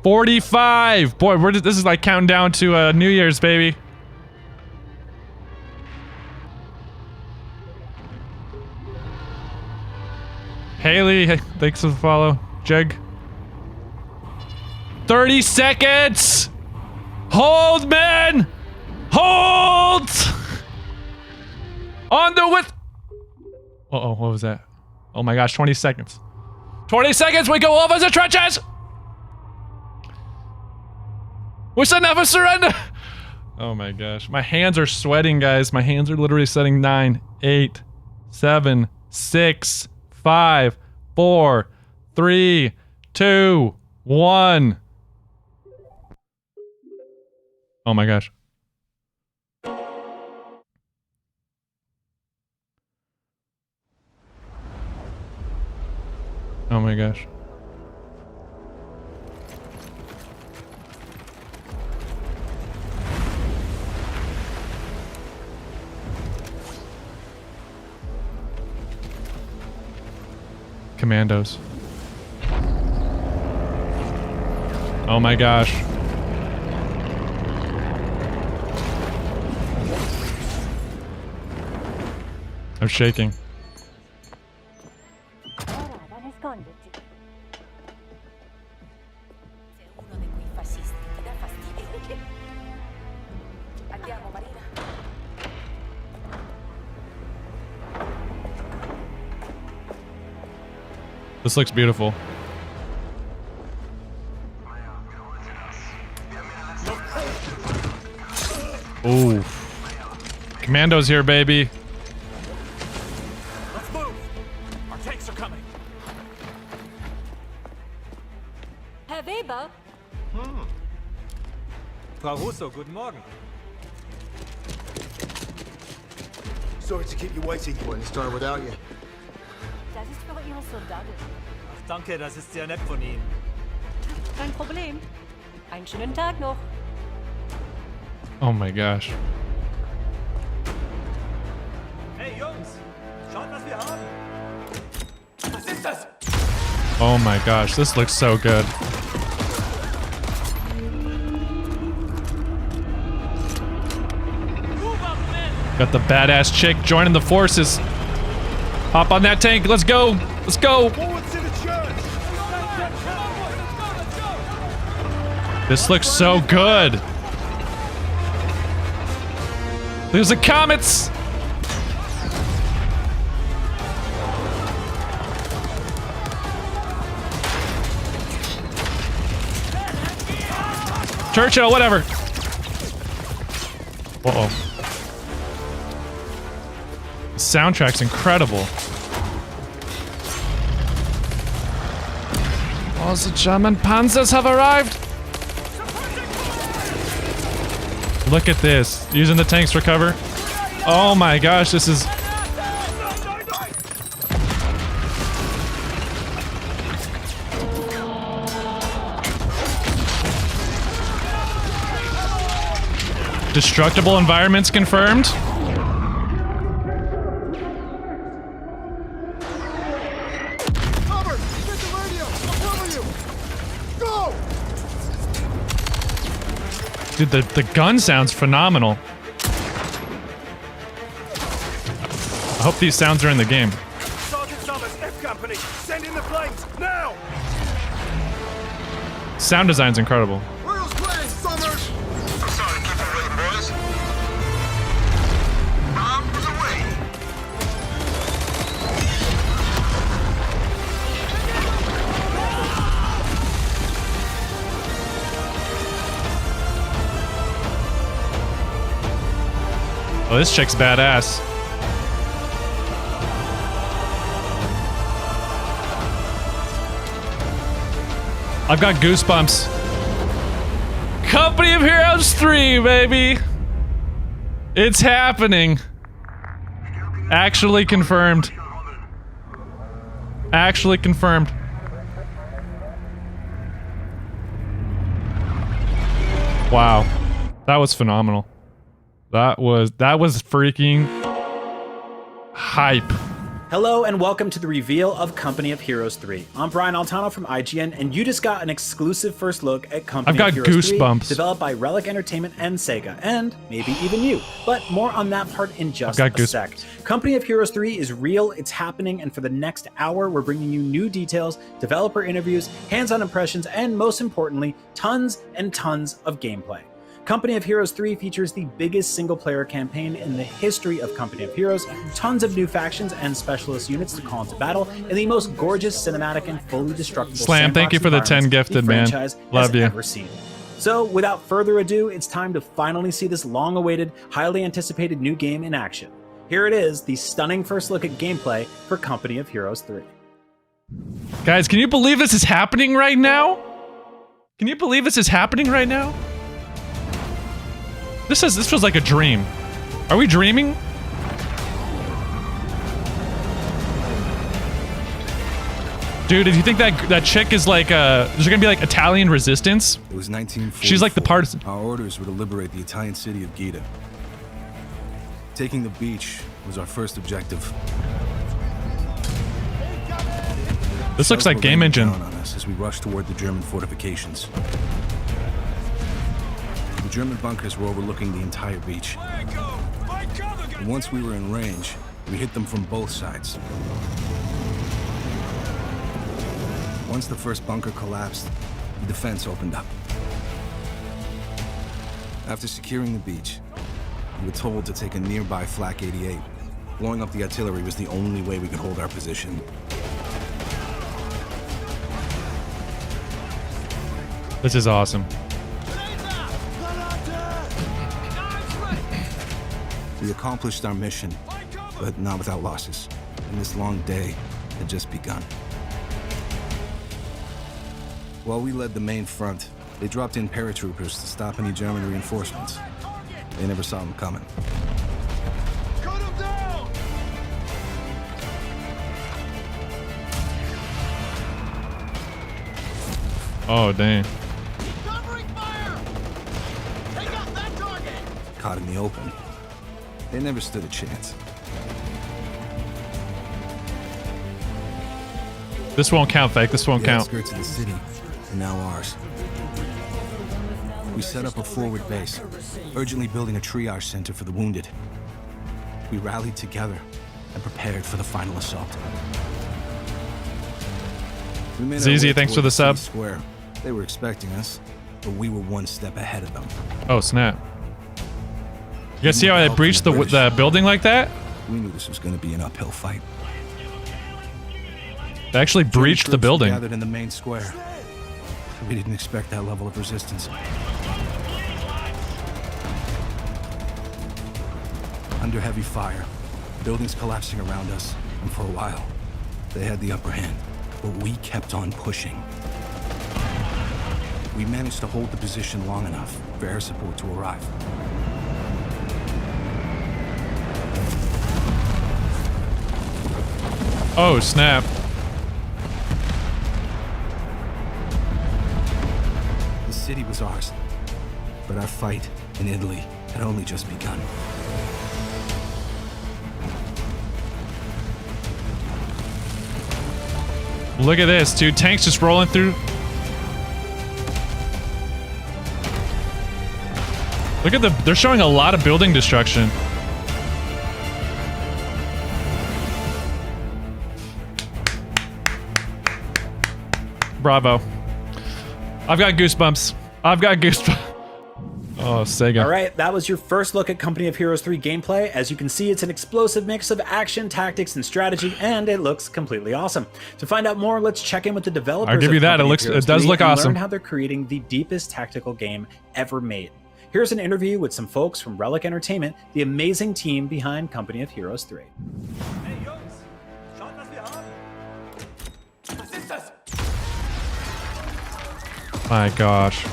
45. Boy, this is like counting down to New Year's, baby. Haley, hey, thanks for the follow. Jeg. 30 seconds! Hold, man! Hold! On the with. Uh-oh, what was that? Oh my gosh, 20 seconds. 20 seconds, we go over the trenches! We should never surrender! Oh my gosh. My hands are sweating, guys. My hands are literally setting 9, 8, 7, 6, 5, 4, 3, 2, 1. Oh my gosh. Oh my gosh. Commandos. Oh my gosh. I'm shaking. This looks beautiful. Ooh. Commandos here, baby. Let's move. Our tanks are coming. Herr Weber? Frau Russo, guten Morgen. Sorry to keep you waiting. Wouldn't start without you. Das ist für Ihre Soldaten. Ach, danke, das ist sehr nett von Ihnen. Kein Problem. Einen schönen Tag noch. Oh my gosh. Hey Jungs, schaut, was wir haben. Was ist das? Oh my gosh, this looks so good. Got the badass chick joining the forces. Hop on that tank, let's go! Let's go! This looks so good! There's the comets! Churchill, whatever. Uh-oh. The soundtrack's incredible. Oh, the German panzers have arrived! Look at this. Using the tanks for cover. Oh my gosh, this is... Destructible environments confirmed. Cover! Get the radio! I'll cover you! Go! Dude, the gun sounds phenomenal. I hope these sounds are in the game. Sergeant Summers, F Company, send in the planes, now! Sound design's incredible. Where's planes, Summers? Sorry, keep it ready, boys. Bombs away. Oh, this chick's badass. I've got goosebumps. Company of Heroes 3, baby! It's happening. Actually confirmed. Actually confirmed. Wow. That was phenomenal. That was freaking hype. Hello and welcome to the reveal of Company of Heroes 3. I'm Brian Altano from IGN, and you just got an exclusive first look at Company of Heroes 3, goosebumps. developed by Relic Entertainment and Sega, and maybe even you. But more on that part in just a sec. Company of Heroes 3 is real, it's happening, and for the next hour, we're bringing you new details, developer interviews, hands-on impressions, and most importantly, tons and tons of gameplay. Company of Heroes 3 features the biggest single-player campaign in the history of Company of Heroes, tons of new factions and specialist units to call into battle, and the most gorgeous cinematic and fully destructible Slam, thank you for the 10 gifted, man. Love you. Ever seen. So, without further ado, it's time to finally see this long-awaited, highly anticipated new game in action. Here it is, the stunning first look at gameplay for Company of Heroes 3. Guys, can you believe this is happening right now? Can you believe this is happening right now? This feels like a dream. Are we dreaming? Dude, if you think that chick is like there's gonna be like Italian resistance? It was 1944. She's like the partisan. Our orders were to liberate the Italian city of Gita. Taking the beach was our first objective. This looks like Game Engine. On us as we rushed toward the German fortifications. The German bunkers were overlooking the entire beach. And once we were in range, we hit them from both sides. Once the first bunker collapsed, the defense opened up. After securing the beach, we were told to take a nearby Flak 88. Blowing up the artillery was the only way we could hold our position. This is awesome. We accomplished our mission, but not without losses. And this long day had just begun. While we led the main front, they dropped in paratroopers to stop any German reinforcements. They never saw them coming. Cut him down! Oh, dang. Covering fire! Take out that target! Caught in the open. They never stood a chance. This won't count, fake. This won't The count. outskirts of the city are now ours. We set up a forward base, urgently building a triage center for the wounded. We rallied together and prepared for the final assault. We made our way ZZ, thanks for toward the city sub. Square. They were expecting us, but we were one step ahead of them. Oh, snap. You guys see how I breached the building like that? We knew this was going to be an uphill fight. They actually breached the Troops were building. gathered in the main square. We didn't expect that level of resistance. Under heavy fire, buildings collapsing around us, and for a while, they had the upper hand. But we kept on pushing. We managed to hold the position long enough for air support to arrive. Oh, snap. The city was ours, but our fight in Italy had only just begun. Look at this, dude. Tanks just rolling through. Look at they're showing a lot of building destruction. Bravo. I've got goosebumps. I've got goosebumps. Oh, Sega. All right, that was your first look at Company of Heroes 3 gameplay. As you can see, it's an explosive mix of action, tactics, and strategy, and it looks completely awesome. To find out more, let's check in with the developers. I'll give you that. It does look awesome. Learn how they're creating the deepest tactical game ever made. Here's an interview with some folks from Relic Entertainment, the amazing team behind Company of Heroes 3. Hey Jungs, schaut, was wir haben. Was ist das? My gosh.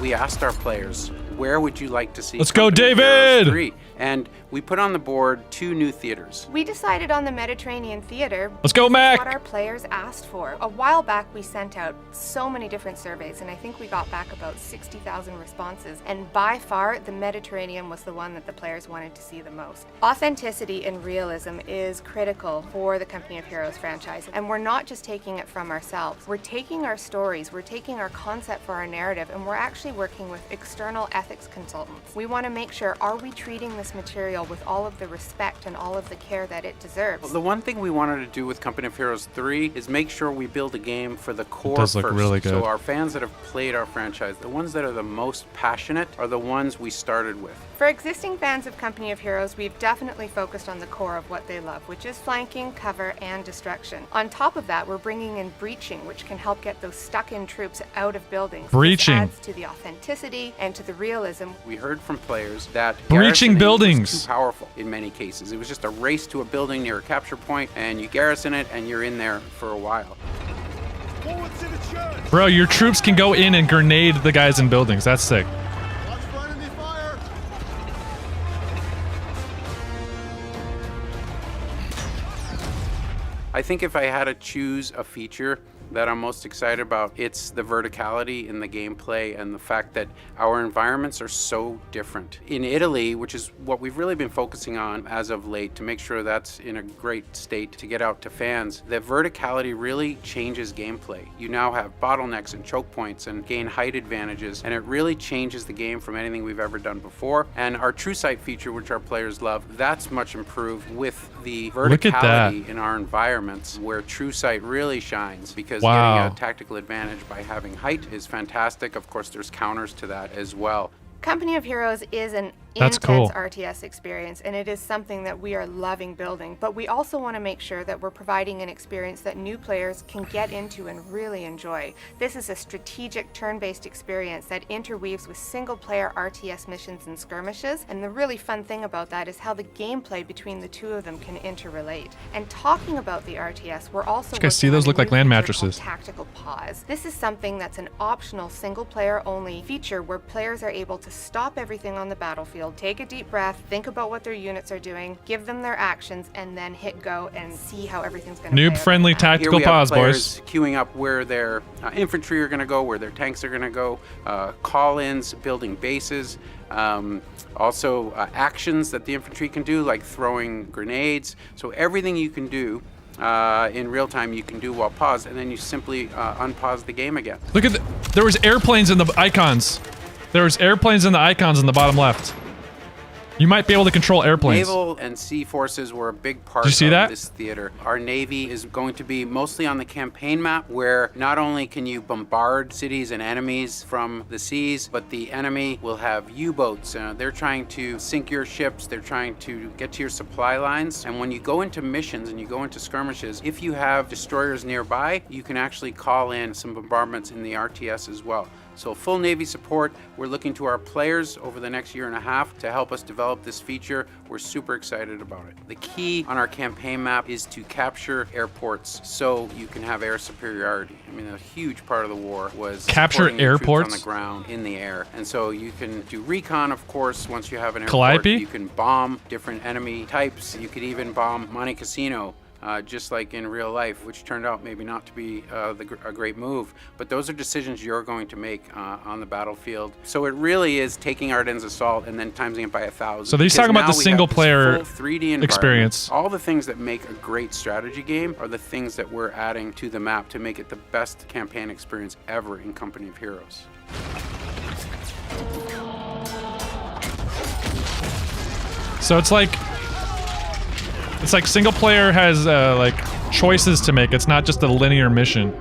We asked our players, where would you like to see Let's go, Company of Heroes David! 3? And we put on the board 2 new theaters. We decided on the Mediterranean Theater. Let's go, Mac! What our players asked for. A while back, we sent out so many different surveys, and I think we got back about 60,000 responses. And by far, the Mediterranean was the one that the players wanted to see the most. Authenticity and realism is critical for the Company of Heroes franchise, and we're not just taking it from ourselves. We're taking our stories, we're taking our concept for our narrative, and we're actually working with external ethics consultants. We want to make sure, are we treating this material with all of the respect and all of the care that it deserves? Well, the one thing we wanted to do with Company of Heroes 3 is make sure we build a game for the core does first. look really good. So our fans that have played our franchise, the ones that are the most passionate are the ones we started with. For existing fans of Company of Heroes, we've definitely focused on the core of what they love, which is flanking, cover, and destruction. On top of that, we're bringing in breaching, which can help get those stuck-in troops out of buildings. Breaching. This adds to the authenticity and to the realism. We heard from players that Breaching garrisoning buildings was too powerful in many cases. It was just a race to a building near a capture point, and you garrison it, and you're in there for a while. Forward to the church! Bro, your troops can go in and grenade the guys in buildings. That's sick. Watch for enemy fire! I think if I had to choose a feature that I'm most excited about, it's the verticality in the gameplay and the fact that our environments are so different. In Italy, which is what we've really been focusing on as of late to make sure that's in a great state to get out to fans, the verticality really changes gameplay. You now have bottlenecks and choke points and gain height advantages, and it really changes the game from anything we've ever done before. And our True Sight feature, which our players love, that's much improved with the verticality in our environments, where True Sight really shines, because getting a tactical advantage by having height is fantastic. Of course, there's counters to that as well. Company of Heroes is an That's intense cool. RTS experience, and it is something that we are loving building, but we also want to make sure that we're providing an experience that new players can get into and really enjoy. This is a strategic turn-based experience that interweaves with single-player RTS missions and skirmishes, and the really fun thing about that is how the gameplay between the two of them can interrelate. And talking about the RTS, we're also guys see those look like land mattresses. Tactical pause. This is something that's an optional single-player only feature where players are able to stop everything on the battlefield, take a deep breath, think about what their units are doing, give them their actions, and then hit go and see how everything's going to Noob friendly tactical pause, boys. Queuing up where their infantry are going to go, where their tanks are going to go, call-ins, building bases, also actions that the infantry can do, like throwing grenades. So everything you can do in real time, you can do while paused, and then you simply unpause the game again. Look at there was airplanes in the icons. There was airplanes in the icons in the bottom left. You might be able to control airplanes. Naval and sea forces were a big part Did you see of that? this theater. Our Navy is going to be mostly on the campaign map, where not only can you bombard cities and enemies from the seas, but the enemy will have U-boats. They're trying to sink your ships. They're trying to get to your supply lines. And when you go into missions and you go into skirmishes, if you have destroyers nearby, you can actually call in some bombardments in the RTS as well. So full Navy support. We're looking to our players over the next year and a half to help us develop this feature. We're super excited about it. The key on our campaign map is to capture airports so you can have air superiority. I mean, a huge part of the war was capture supporting your troops airports on the ground, in the air. And so you can do recon, of course, once you have an airport. Calliope? You can bomb different enemy types. You could even bomb Monte Cassino. Just like in real life, which turned out maybe not to be a great move. But those are decisions you're going to make on the battlefield. So it really is taking Ardennes Assault and then timesing it by 1,000. So he's talking about the single player 3D experience. All the things that make a great strategy game are the things that we're adding to the map to make it the best campaign experience ever in Company of Heroes. So it's like single player has like choices to make. It's not just a linear mission.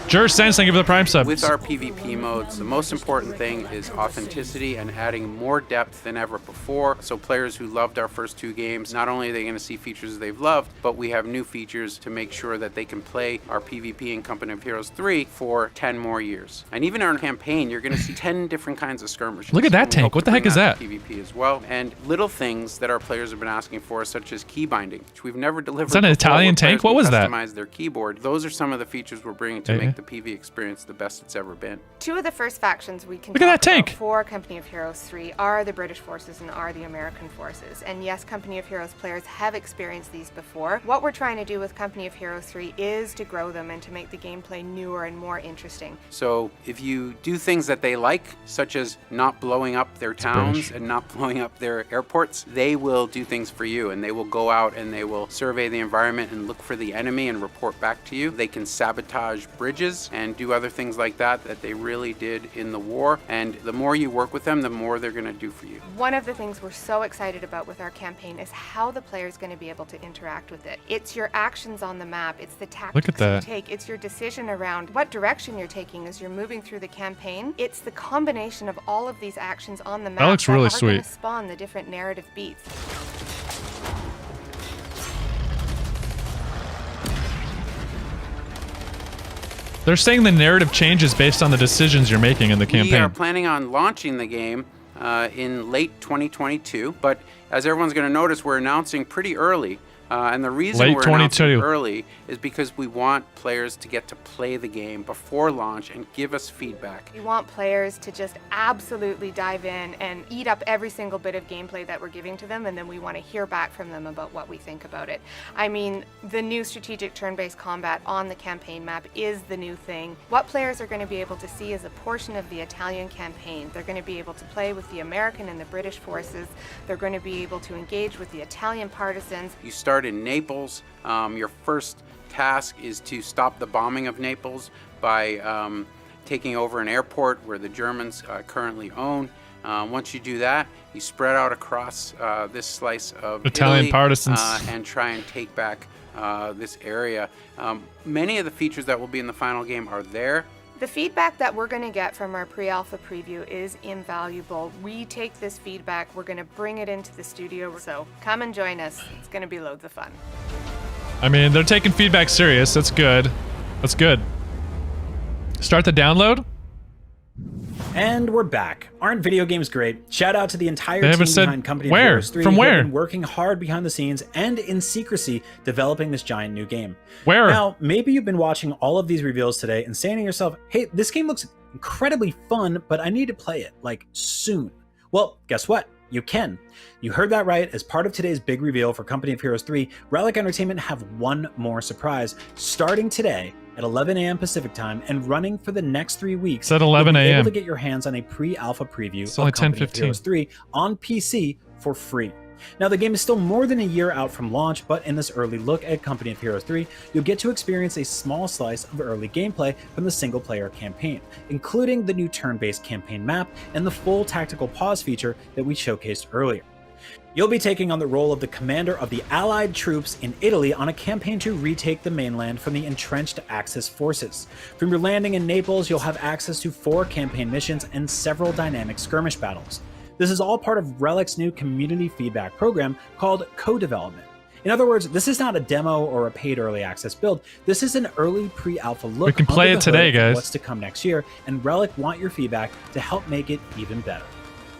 Jur Sense, thank you for the Prime sub. With our PvP modes, the most important thing is authenticity and adding more depth than ever before. So players who loved our first 2 games, not only are they going to see features they've loved, but we have new features to make sure that they can play our PvP in Company of Heroes 3 for 10 more years. And even in our campaign, you're going to see 10 different kinds of skirmishes. Look at that And we hope tank. What to the heck bring is that? to PvP as well. And little things that our players have been asking for, such as key binding, which we've never delivered. Is that an before, Italian where tank? players What was can that? customize their keyboard. Those are some of the features we're bringing to make the PV experience the best it's ever been. Two of the first factions we can Look at that talk about tank. for Company of Heroes 3 are the British forces and are the American forces. And yes, Company of Heroes players have experienced these before. What we're trying to do with Company of Heroes 3 is to grow them and to make the gameplay newer and more interesting. So if you do things that they like, such as not blowing up their towns and not blowing up their airports, they will do things for you, and they will go out and they will survey the environment and look for the enemy and report back to you. They can sabotage bridges and do other things like that they really did in the war, and the more you work with them, the more they're going to do for you. One of the things we're so excited about with our campaign is how the player is going to be able to interact with it. It's your actions on the map, it's the tactics you take, it's your decision around what direction you're taking as you're moving through the campaign. It's the combination of all of these actions on the map that looks really are going sweet. to spawn the different narrative beats. They're saying the narrative changes based on the decisions you're making in the campaign. We are planning on launching the game in late 2022, but as everyone's going to notice, we're announcing pretty early. And the reason we're announcing early is because we want players to get to play the game before launch and give us feedback. We want players to just absolutely dive in and eat up every single bit of gameplay that we're giving to them, and then we want to hear back from them about what we think about it. I mean, the new strategic turn-based combat on the campaign map is the new thing. What players are going to be able to see is a portion of the Italian campaign. They're going to be able to play with the American and the British forces. They're going to be able to engage with the Italian partisans. You start in Naples. Your first task is to stop the bombing of Naples by taking over an airport where the Germans currently own. Once you do that, you spread out across this slice of Italian Italy, partisans and try and take back this area. Many of the features that will be in the final game are there. The feedback that we're going to get from our pre-alpha preview is invaluable. We take this feedback, we're going to bring it into the studio, so come and join us. It's going to be loads of fun. I mean, they're taking feedback serious. That's good. That's good. Start the download. And we're back. Aren't video games great? Shout out to the entire team behind Company of Heroes 3 From who where? have been working hard behind the scenes and in secrecy developing this giant new game. Where? Now, maybe you've been watching all of these reveals today and saying to yourself, hey, this game looks incredibly fun, but I need to play it, like, soon. Well, guess what? You can. You heard that right. As part of today's big reveal for Company of Heroes 3, Relic Entertainment have one more surprise. Starting today at 11 a.m. Pacific time and running for the next 3 weeks, it's at 11 you'll be a.m. able to get your hands on a pre-alpha preview it's only of Company of 10:15. Heroes 3 on PC for free. Now, the game is still more than a year out from launch, but in this early look at Company of Heroes 3, you'll get to experience a small slice of early gameplay from the single-player campaign, including the new turn-based campaign map and the full tactical pause feature that we showcased earlier. You'll be taking on the role of the commander of the Allied troops in Italy on a campaign to retake the mainland from the entrenched Axis forces. From your landing in Naples, you'll have access to 4 campaign missions and several dynamic skirmish battles. This is all part of Relic's new community feedback program called Co-Development. In other words, this is not a demo or a paid early access build. This is an early pre-alpha look. We can play it today, guys. What's to come next year, and Relic want your feedback to help make it even better.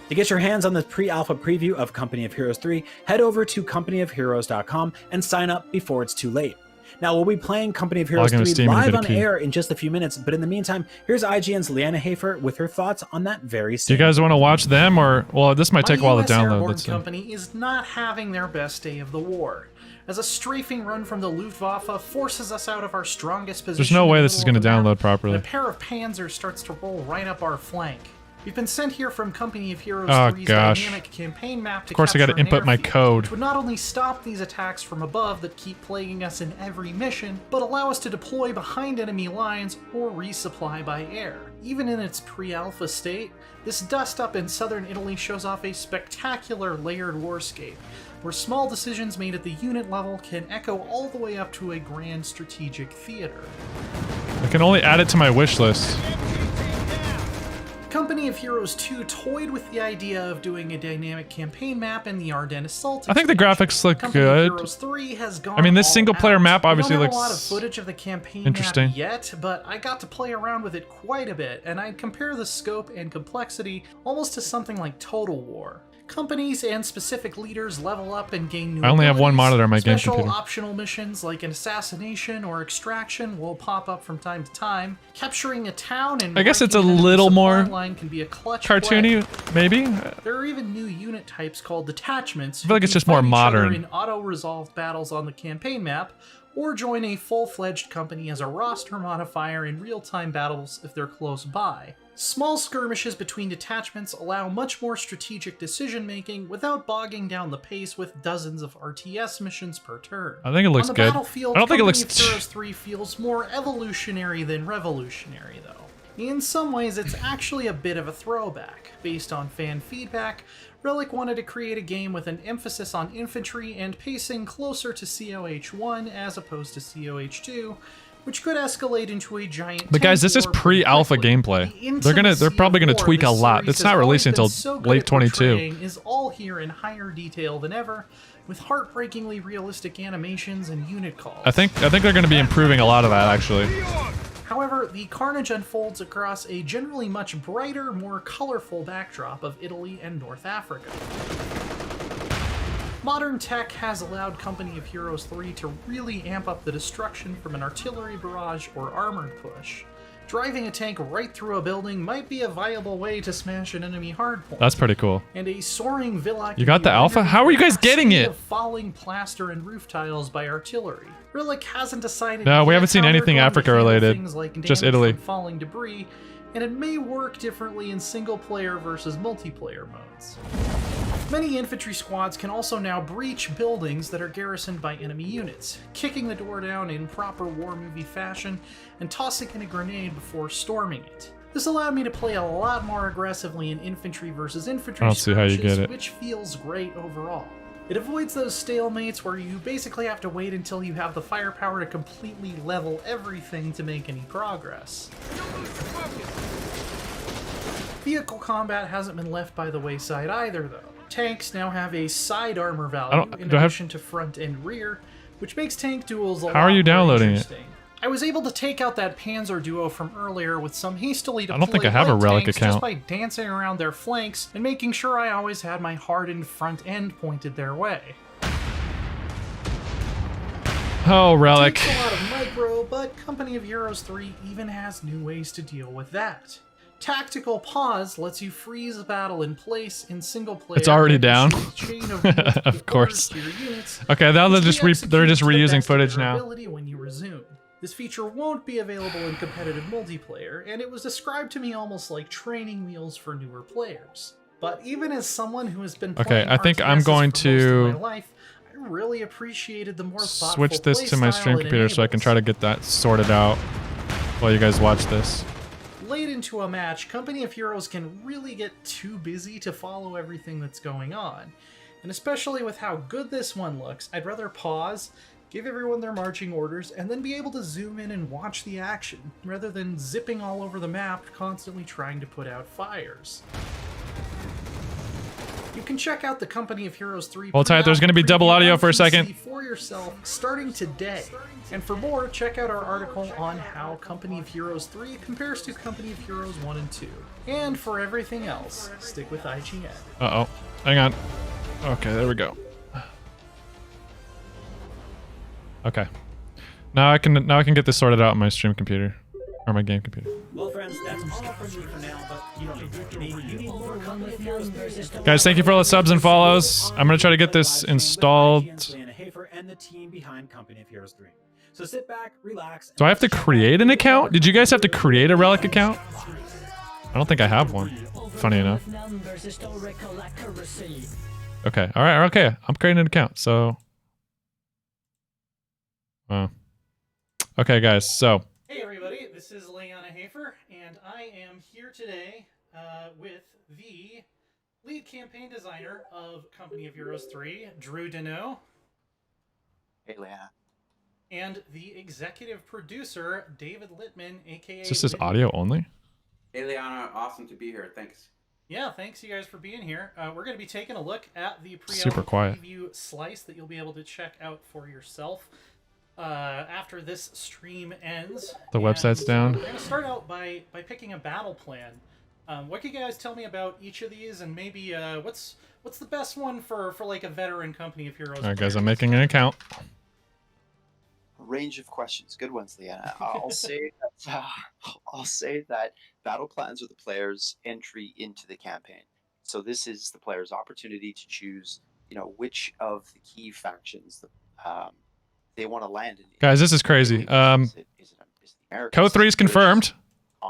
To get your hands on this pre-alpha preview of Company of Heroes 3, head over to companyofheroes.com and sign up before it's too late. Now, we'll be playing Company of Heroes 3 live on air in just a few minutes, but in the meantime, here's IGN's Leanna Hafer with her thoughts on that very same. Do you guys want to watch them, or well, this might take a while to download. Airborne Company is not having their best day of the war, as a strafing run from the Luftwaffe forces us out of our strongest position. There's no way this is going to download properly. And a pair of Panzers starts to roll right up our flank. We've been sent here from Company of Heroes 3's dynamic campaign map to Of course, I got to input my code. which would not only stop these attacks from above that keep plaguing us in every mission, but allow us to deploy behind enemy lines or resupply by air. Even in its pre-alpha state, this dust-up in southern Italy shows off a spectacular layered warscape, where small decisions made at the unit level can echo all the way up to a grand strategic theater. I can only add it to my wish list. Company of Heroes 2 toyed with the idea of doing a dynamic campaign map in the Ardennes Assault. I think the graphics look Company good. Of Heroes 3 has gone I mean, this all single-player out. map obviously we don't looks have a lot of footage of the campaign interesting map yet, but I got to play around with it quite a bit, and I'd compare the scope and complexity almost to something like Total War. Companies and specific leaders level up and gain new I only have one abilities. monitor on my game Special computer. optional missions like an assassination or extraction will pop up from time to time. Capturing a town and I guess it's a breaking an enemy little supply more line can be a clutch play. cartoony, maybe? There are even new unit types called detachments. I feel like it's just more modern. In auto-resolved battles on the campaign map, or join a full-fledged company as a roster modifier in real-time battles if they're close by. Small skirmishes between detachments allow much more strategic decision-making without bogging down the pace with dozens of RTS missions per turn. I think it looks On the good. battlefield, I don't think it looks... Company of Heroes 3 feels more evolutionary than revolutionary, though. In some ways, it's actually a bit of a throwback. Based on fan feedback, Relic wanted to create a game with an emphasis on infantry and pacing closer to COH1 as opposed to COH2, which could escalate into a giant. But guys, this is pre-alpha gameplay. They're probably gonna tweak a lot. It's not releasing until late 22. Is all here in higher detail than ever, with heartbreakingly realistic animations and unit calls. I think they're gonna be improving a lot of that actually. However, the carnage unfolds across a generally much brighter, more colorful backdrop of Italy and North Africa. Modern tech has allowed Company of Heroes 3 to really amp up the destruction from an artillery barrage or armored push. Driving a tank right through a building might be a viable way to smash an enemy hardpoint. That's pretty cool. And a soaring villa. You got the alpha? How are you guys getting it? Of falling plaster and roof tiles by artillery. Relic hasn't decided. No, we haven't seen anything Africa related. Like just Italy. Falling debris, and it may work differently in single player versus multiplayer modes. Many infantry squads can also now breach buildings that are garrisoned by enemy units, kicking the door down in proper war movie fashion and tossing in a grenade before storming it. This allowed me to play a lot more aggressively in infantry versus infantry I don't see how you get it. which feels great overall. It avoids those stalemates where you basically have to wait until you have the firepower to completely level everything to make any progress. Vehicle combat hasn't been left by the wayside either, though. Tanks now have a side armor value in addition to front and rear, which makes tank duels a lot more How are you downloading it? I was able to take out that Panzer duo from earlier with some hastily deployed I don't think I have a Relic tanks account. just by dancing around their flanks and making sure I always had my hardened front end pointed their way. Oh, Relic. It takes a lot of micro, but Company of Heroes 3 even has new ways to deal with that. Tactical pause lets you freeze a battle in place in single player. It's already down. Of course. Okay, now they're just reusing footage now. When you resume. This feature won't be available in competitive multiplayer, and it was described to me almost like training wheels for newer players. But even as someone who has been playing I think I'm RTSs going for most to of my life, I really appreciated the more thoughtful switch this to my playstyle stream it computer so I can enables. try to get that sorted out while you guys watch this. Late into a match, Company of Heroes can really get too busy to follow everything that's going on. And especially with how good this one looks, I'd rather pause, give everyone their marching orders, and then be able to zoom in and watch the action, rather than zipping all over the map, constantly trying to put out fires. You can check out the Company of Heroes 3 Hold tight, there's going to be double audio for a second. for yourself starting today. And for more, check out our article on how Company of Heroes 3 compares to Company of Heroes 1 and 2. And for everything else, stick with IGN. Uh-oh. Hang on. Okay, there we go. Okay. Now I can get this sorted out on my stream computer. Or my game computer. Well, friends, that's all from me for now, but you don't need to. Maybe you need more Company of Heroes 3. Guys, thank you for all the subs and follows. I'm going to try to get this installed. And the team behind Company of Heroes 3. So sit back, relax. Do I have to create an account? Did you guys have to create a Relic account? I don't think I have one. Funny enough. Okay. All right. Okay. I'm creating an account. So. Okay, guys. So. Hey, everybody. This is Leanna Hafer, and I am here today with the lead campaign designer of Company of Heroes 3, Drew Deneau. Hey, Leanna. And the executive producer, David Littman, aka... Is this audio only? Hey, Liana, awesome to be here. Thanks. Yeah, thanks you guys for being here. We're going to be taking a look at the Super quiet. preview slice that you'll be able to check out for yourself after this stream ends. The website's down. We're going to start out by picking a battle plan. What can you guys tell me about each of these, and maybe what's the best one for like a veteran company of heroes? All right, guys, I'm making an account. A range of questions, good ones, Leanna. I'll say that battle plans are the player's entry into the campaign. So this is the player's opportunity to choose, which of the key factions they want to land in. Guys, this is crazy. Co 3 is confirmed,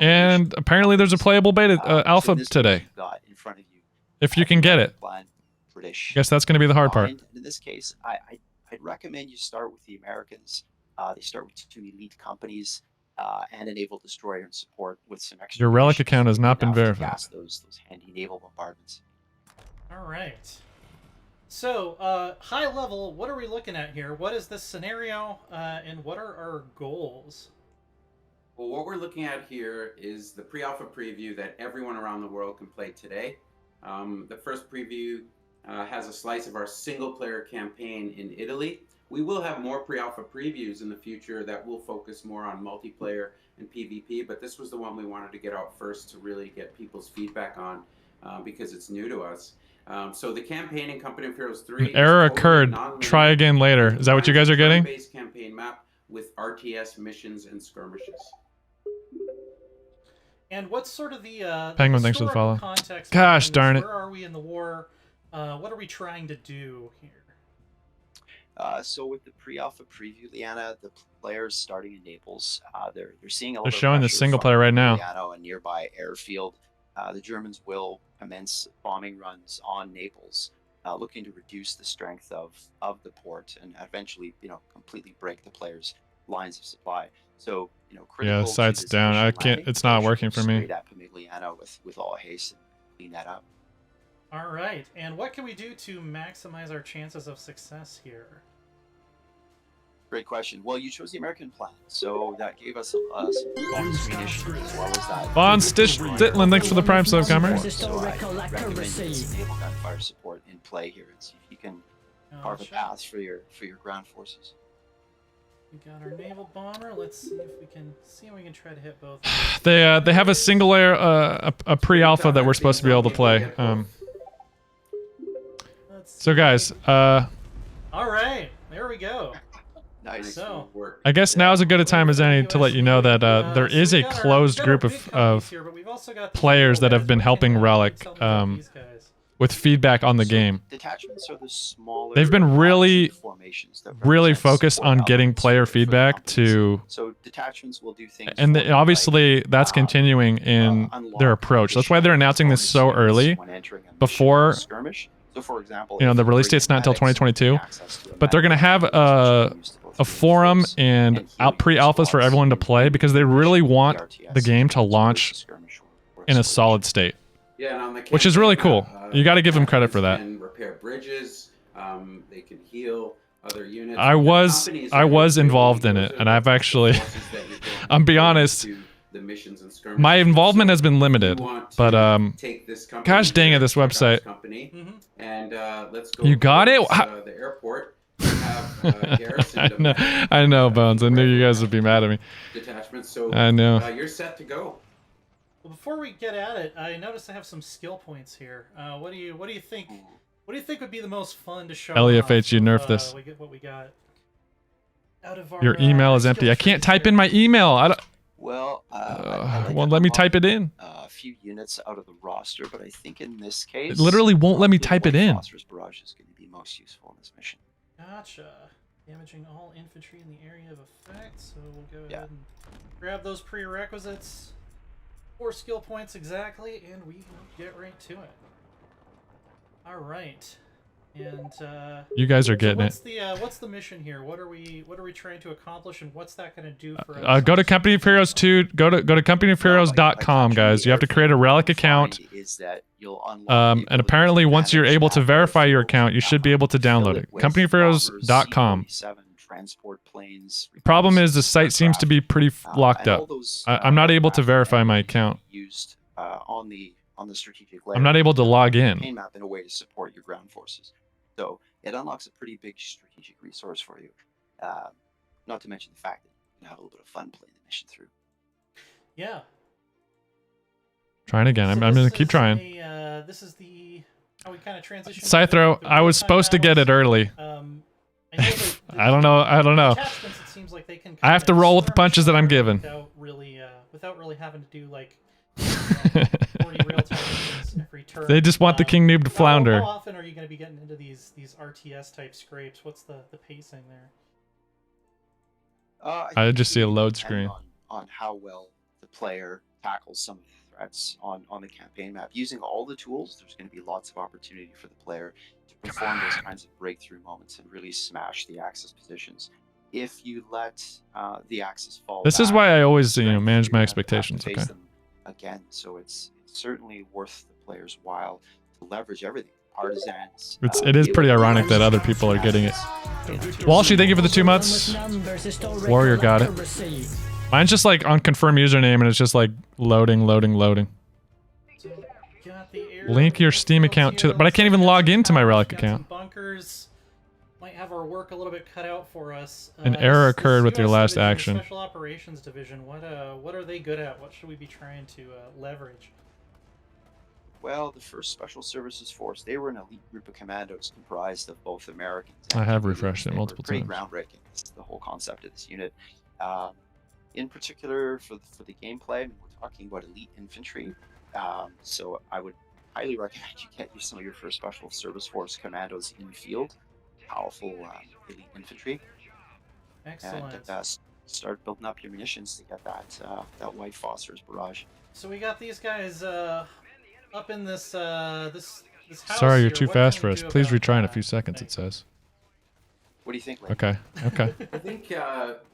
and apparently there's a playable beta alpha today. If you can get it. I guess that's going to be the hard part. In this case, I'd recommend you start with the Americans. They start with 2 elite companies and a naval destroyer and support with some extra. Your relic account has not been verified. Those handy naval bombardments. All right. So, high level, what are we looking at here? What is this scenario, and what are our goals? Well, what we're looking at here is the pre-alpha preview that everyone around the world can play today. The first preview has a slice of our single-player campaign in Italy. We will have more pre-alpha previews in the future that will focus more on multiplayer and PvP, but this was the one we wanted to get out first to really get people's feedback on because it's new to us. So the campaign in Company of Heroes 3... An error occurred. Try again later. Is that what you guys are getting? Base campaign map with RTS missions and skirmishes. And what's sort of the Penguin, thanks for the follow. Context? Gosh darn it. Where are we in the war? What are we trying to do here? So with the pre-alpha preview, Leanna, the players starting in Naples, they're seeing a lot. They're showing the single player right now. A nearby airfield. The Germans will commence bombing runs on Naples, looking to reduce the strength of the port and eventually, completely break the players' lines of supply. So, yeah, the site's down. I can't. It's not working for me. At Pamigliano with all haste and clean that up. All right, and what can we do to maximize our chances of success here? Great question. Well, you chose the American plan, so that gave us some bonus munitions as well as that. Von Stitland, thanks for the prime sub, Comer. So I recommend this naval gunfire support in play here and see if you can carve a path for your ground forces. We got our naval bomber. Let's see if we can try to hit both. They have a single layer a pre-alpha that we're supposed to be able to play. So guys, all right, there we go. Nice. So, I guess now is as good a time as any to let you know that there is a closed group of players that have been helping Relic with feedback on the game. Detachments are the smaller. They've been really focused on getting player feedback to. So detachments will do things. And obviously that's continuing in their approach. That's why they're announcing this so early before. So for example, the release date's not until 2022, but they're gonna have a forum and pre-alphas for everyone to play because they really want the game to launch in a solid state. Yeah, and on the campaign, which is really cool. You got to give them credit for that. Can repair bridges. They can heal other units. I was involved in it, and I've actually, I'm be honest, my involvement has been limited. But gosh dang it, this website. And let's go. You got it. The airport. I know, Bones. I knew you guys would be mad at me. Detachment. So I know. You're set to go. Well, before we get at it, I noticed I have some skill points here. What do you think? What do you think would be the most fun to show? LEFH, you nerf this. We get what we got. Out of our, your email is empty. I can't type in my email. I don't. Well, won't let me type it in. A few units out of the roster, but I think in this case, it literally won't let me type it in. Phosphorus barrage is going to be most useful in this mission. Gotcha. Damaging all infantry in the area of effect. So we'll go ahead and grab those prerequisites. 4 skill points exactly, and we will get right to it. All right. And you guys are getting it. What's the mission here? What are we trying to accomplish, and what's that going to do for us? Go to Company of Heroes 2. Go to companyofheroes.com, guys. You have to create a Relic account. And apparently, once you're able to verify your account, you should be able to download it. Companyofheroes.com. Problem is, the site seems to be pretty locked up. I'm not able to verify my account. Used on the strategic layer. I'm not able to log in. Map in a way to support your ground forces. So it unlocks a pretty big strategic resource for you. Not to mention the fact that you can have a little bit of fun playing the mission through. Yeah. Trying again. I'm gonna keep trying. This is the how we kind of transition. Scythrow, I was supposed to get it early. I don't know. Attachments, it seems like they can I have to roll with the punches that I'm given. Without really having to do like 40 real-time missions every turn. They just want the King Noob to flounder. How often are you going to be getting into these RTS type scrapes? What's the pacing there? I just see a load screen. On how well the player tackles some of the threats on the campaign map. Using all the tools, there's going to be lots of opportunity for the player to perform those kinds of breakthrough moments and really smash the Axis positions. If you let the Axis fall This is why I always, manage my expectations. Okay. Them again, so it's certainly worth the player's while to leverage everything. Partisans. It is pretty ironic that other people are getting it. Walshy, thank you for the 2 months. Warrior got it. Mine's just like on confirm username and it's just like loading. Link your Steam account to, but I can't even log into my Relic account. Bunkers might have our work a little bit cut out for us. An error occurred with your last action. Special Operations Division. What are they good at? What should we be trying to leverage? Well, the 1st Special Services Force, they were an elite group of commandos comprised of both Americans and I have refreshed it multiple times. times. Pretty groundbreaking. It's the whole concept of this unit. In particular, for the gameplay, I mean, we're talking about elite infantry. So I would highly recommend you get some of your 1st Special Service Force commandos in the field. Powerful elite infantry. Excellent. And start building up your munitions to get that White Phosphorus barrage. So we got these guys up in this this house. Sorry, you're here. too What fast can for we us. do Please about retry in a that? few seconds, it says. What do you think, Lane? Okay. I think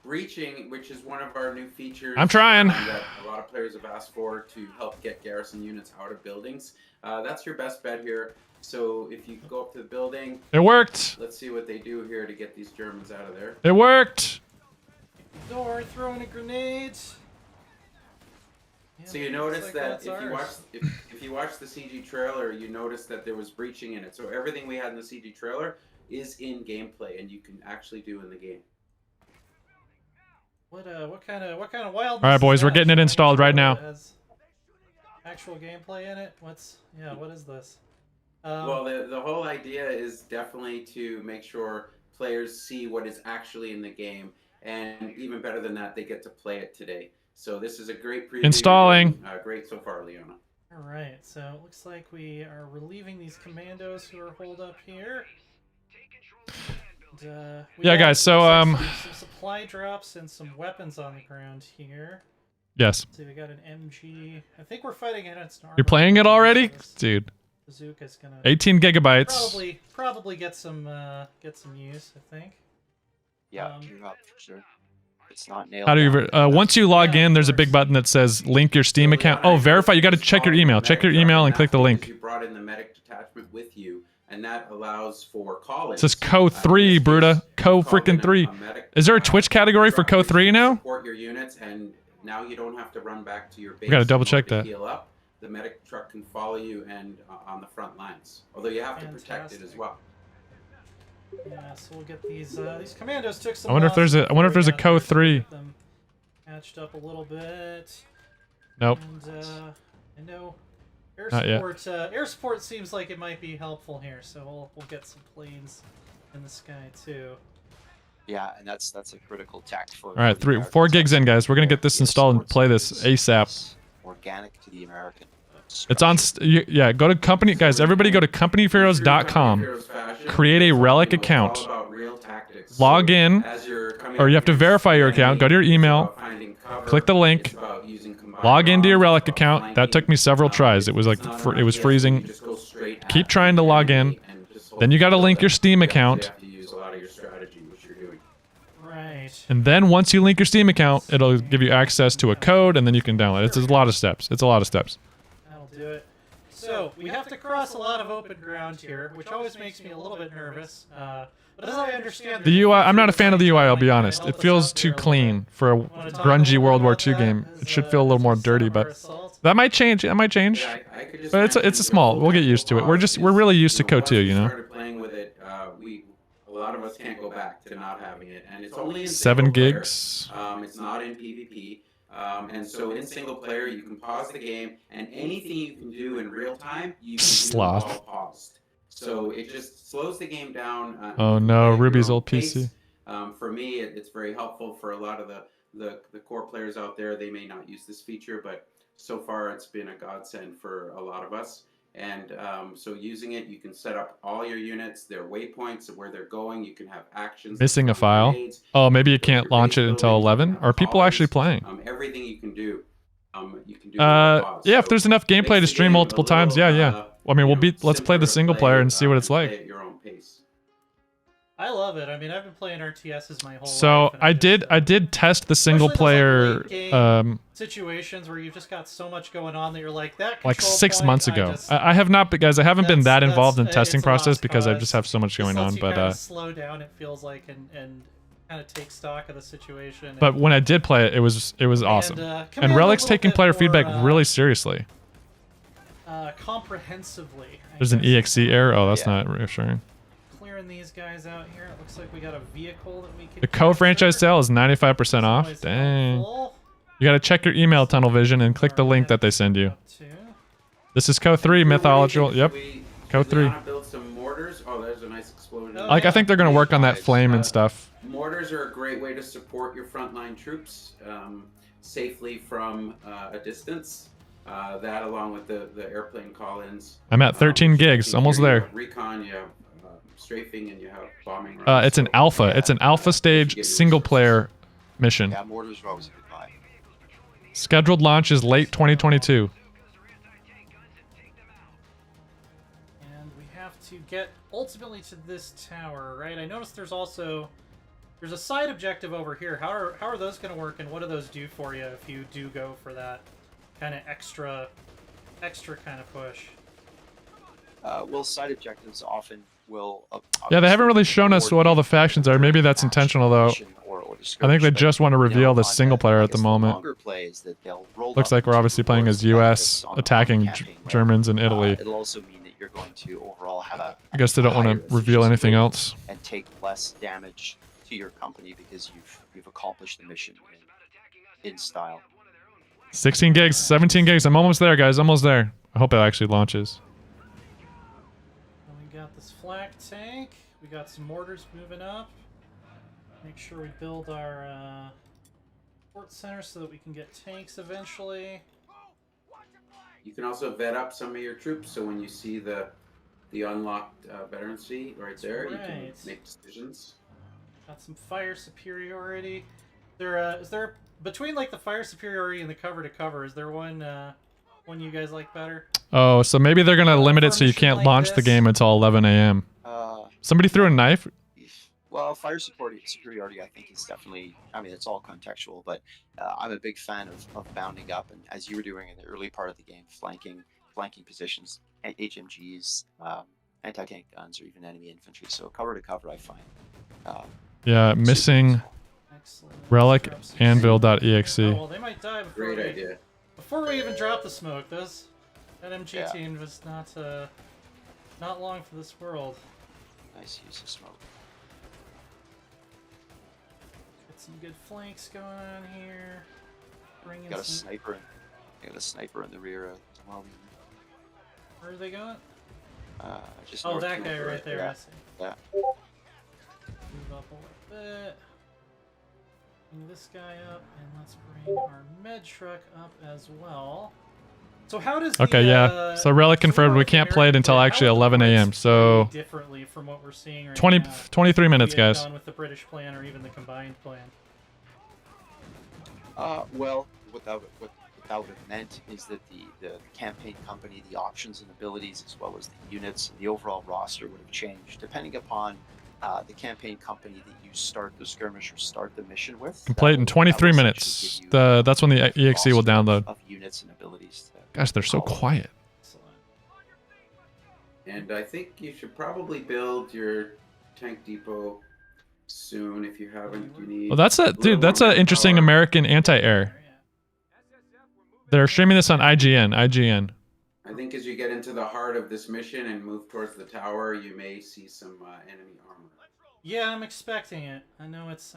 breaching, which is one of our new features, I'm trying. That a lot of players have asked for to help get garrison units out of buildings. That's your best bet here. So if you go up to the building, It worked. let's see what they do here to get these Germans out of there. It worked. Door, throwing a grenade. So you notice that if you watch the CG trailer, you notice that there was breaching in it. So everything we had in the CG trailer is in gameplay, and you can actually do in the game. What kind of wildness? All right, boys, we're getting it installed right now. Has actual gameplay in it. What is this? Well, the whole idea is definitely to make sure players see what is actually in the game, and even better than that, they get to play it today. So this is a great preview. Installing. Great so far, Leona. All right, so it looks like we are relieving these commandos who are holed up here. And, yeah, guys. So some supply drops and some weapons on the ground here. Yes. So we got an MG. I think we're fighting against an You're playing it already, dude. Bazooka's gonna 18 gigabytes. Probably get some use. I think. Yeah, you're up for sure. It's not nailed. How do you? Once you log in, there's a big button that says link your Steam account. Oh, verify. You got to check your email. Check your email and click the link. You brought in the medic detachment with you, and that allows for call-ins. It says Co3, Bruta. Co-freaking3. Is there a Twitch category for Co3 now? Support your units, and now you don't have to run back to your base. We gotta double check to that. Heal up. The medic truck can follow you and on the front lines. Although you have to protect it as well. Yeah, so we'll get these commandos took some. I wonder if there's a Co3. Them patched up a little bit. Nope. And I know air Not yet. support. Air support seems like it might be helpful here, so we'll get some planes in the sky too. Yeah, and that's a critical tact for. All right, 4 gigs in, guys. We're gonna get this installed and play this ASAP. Organic to the American. It's on. Yeah, go to company, guys. Everybody, go to companyheroes.com. Create a Relic account. Log in, or you have to verify your account. Go to your email. Click the link. Log into your Relic account. That took me several tries. It was like it was freezing. Keep trying to log in. Then you got to link your Steam account. And then once you link your Steam account, it'll give you access to a code, and then you can download it. It's a lot of steps. It's a lot of steps. That'll do it. So we have to cross a lot of open ground here, which always makes me a little bit nervous. But as I understand The UI, I'm not a fan of the UI, I'll be honest. It feels too clean for a grungy World War II game. It should feel a little more dirty, but that might change. That might change. But it's a small. We'll get used to it. We're really used to CO2, you know. Started playing with it. A lot of us can't go back to not having it, and it's only in 7 single player. gigs. It's not in PvP. And so in single player, you can pause the game, and anything you can do in real time, you can do Sloth. while paused. So it just slows the game down. Oh you can no, play at your Ruby's own old pace. PC. For me, it's very helpful. For a lot of the core players out there, they may not use this feature, but so far it's been a godsend for a lot of us. And so using it, you can set up all your units, their waypoints of where they're going. You can have actions. Missing a file. Grenades, Oh, maybe you can't launch it until 11. Are people actually playing? Everything you can do. You can do pause. Yeah, if So there's enough gameplay to makes the stream game multiple a times, little, yeah. I mean, let's play the single player and see what it's play like. at your own pace. I love it. I mean, I've been playing RTSs my whole life. So and I did test the single player situations where you've just got so much going on that you're like that. like control 6 point, months ago. I have not, guys. I haven't been that involved in testing it's a process lost because I cause. just have so much going This on. lets you But kind of slow down. It feels like and kind of take stock of the situation. but when I did play it, it was awesome. And Relic's taking player feedback really seriously. Comprehensively. There's an EXE error. Oh, that's not reassuring. Clearing these guys out here. It looks like we got a vehicle that we can. The co-franchise sale is 95% off. Dang. You gotta check your email, Tunnel Vision, and click the link that they send you. This is Co3 Mythological. Yep. Co3. Build some mortars. Oh, there's a nice explosion. Like, I think they're gonna work on that flame and stuff. Mortars are a great way to support your frontline troops safely from a distance. That along with the airplane call-ins. I'm at 13 gigs, almost there. Recon, you have strafing, and you have bombing runs. It's an alpha. It's an alpha stage single player mission. Yeah, mortars are always a good buy. Scheduled launch is late 2022. And we have to get ultimately to this tower, right? I noticed there's a side objective over here. How are those going to work, and what do those do for you if you do go for that kind of extra kind of push? Well, side objectives often will. Yeah, they haven't really shown us what all the factions are. Maybe that's intentional, though. I think they just want to reveal the single player at the moment. Looks like we're obviously playing as US attacking Germans in Italy. It'll also mean that you're going to overall have a. I guess they don't want to reveal anything else. And take less damage to your company because you've accomplished the mission in style. 16 gigs, 17 gigs. I'm almost there, guys. Almost there. I hope it actually launches. And we got this flak tank. We got some mortars moving up. Make sure we build our port center so that we can get tanks eventually. You can also vet up some of your troops, so when you see the unlocked veterancy right there, you can make decisions. Got some fire superiority. Is there between like the fire superiority and the cover to cover? Is there one you guys like better? Oh, so maybe they're gonna limit it so you can't launch the game until 11 a.m. Somebody threw a knife. Well, fire superiority, I think, is definitely. I mean, it's all contextual, but I'm a big fan of bounding up, and as you were doing in the early part of the game, flanking positions, HMGs, anti-tank guns, or even enemy infantry. So cover to cover, I find. Yeah, missing relic anvil.exe. Oh, well, they might die before Great idea. Before we even drop the smoke. That MG team was not long for this world. Nice use of smoke. Get some good flanks going on here. Bring in Got a some... sniper. Got a sniper in the rear as well. Where are they going? Just oh, north that to guy the right there. Yeah. I see. Yeah. Move up a little bit. Bring this guy up, and let's bring our med truck up as well. So how does Okay, yeah. So Relic confirmed we can't play it until actually 11 a.m. So differently from what we're seeing right 23 minutes, guys. With the British plan or even the combined plan. Well, what that would have meant is that the campaign company, the options and abilities, as well as the units and the overall roster would have changed depending upon the campaign company that you start the skirmish or start the mission with. Complete in 23 minutes. That's when the EXE will download. Of units and abilities. Gosh, they're so quiet. And I think you should probably build your tank depot soon if you haven't. You need. Well, that's an interesting American anti-air. They're streaming this on IGN. I think as you get into the heart of this mission and move towards the tower, you may see some enemy armor. Yeah, I'm expecting it. I know it's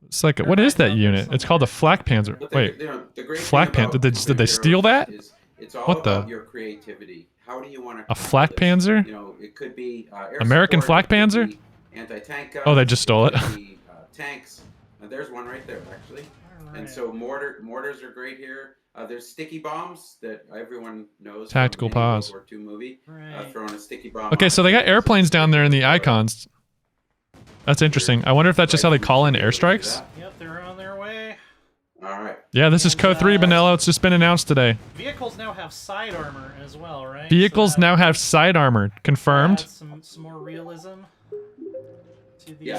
It's like, what is that unit? It's called a Flak Panzer. Wait, Flak Panzer? Did they steal that? It's all What about the? your creativity. How do you want to? A Flak Panzer? You know, it could be American Flak Panzer? Anti-tank guns. Oh, they just stole it. Could be, tanks. There's one right there, actually. And so mortars are great here. There's sticky bombs that everyone knows. Tactical from any pause. World War II movie. Throwing a sticky bomb. Okay, so they got airplanes down there in the icons. That's interesting. I wonder if that's just how they call in airstrikes. Yep, they're on their way. All right. Yeah, this is Code 3, Benello. It's just been announced today. Vehicles now have side armor as well, right? Vehicles now have side armor. Confirmed. Some more realism.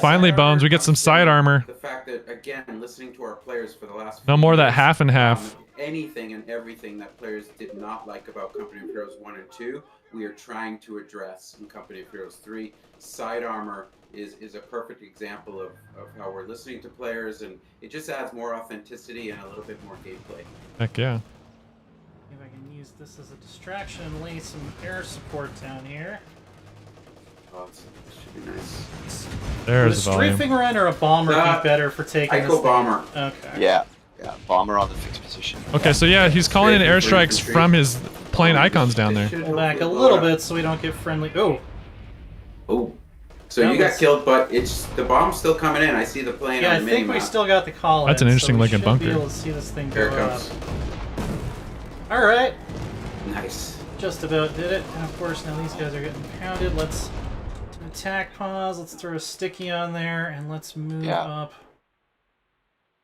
Finally, Bones, we get some side armor. The fact that, again, listening to our players for the last No few more of that years, half and half. anything and everything that players did not like about Company of Heroes 1 and 2, we are trying to address in Company of Heroes 3. Side armor is a perfect example of how we're listening to players, and it just adds more authenticity and a little bit more gameplay. Heck yeah. If I can use this as a distraction and lay some air support down here. Oh, this should be nice. There's the Would a volume. strafing run or a bomber be better for taking I this go thing? bomber. Okay. Yeah, bomber on the fixed position. Okay, so yeah, he's calling in airstrikes from his plane icons down there. Pull back a little bit so we don't get friendly. Oh. Oh. So you got killed, but it's the bomb's still coming in. I see the plane Yeah, on I the think we mini-map. still got the call That's an interesting looking bunker. Be able to see this thing Here go it up. comes. All right. Nice. Just about did it. And of course, now these guys are getting pounded. Let's do attack pause. Let's throw a sticky on there, and let's move up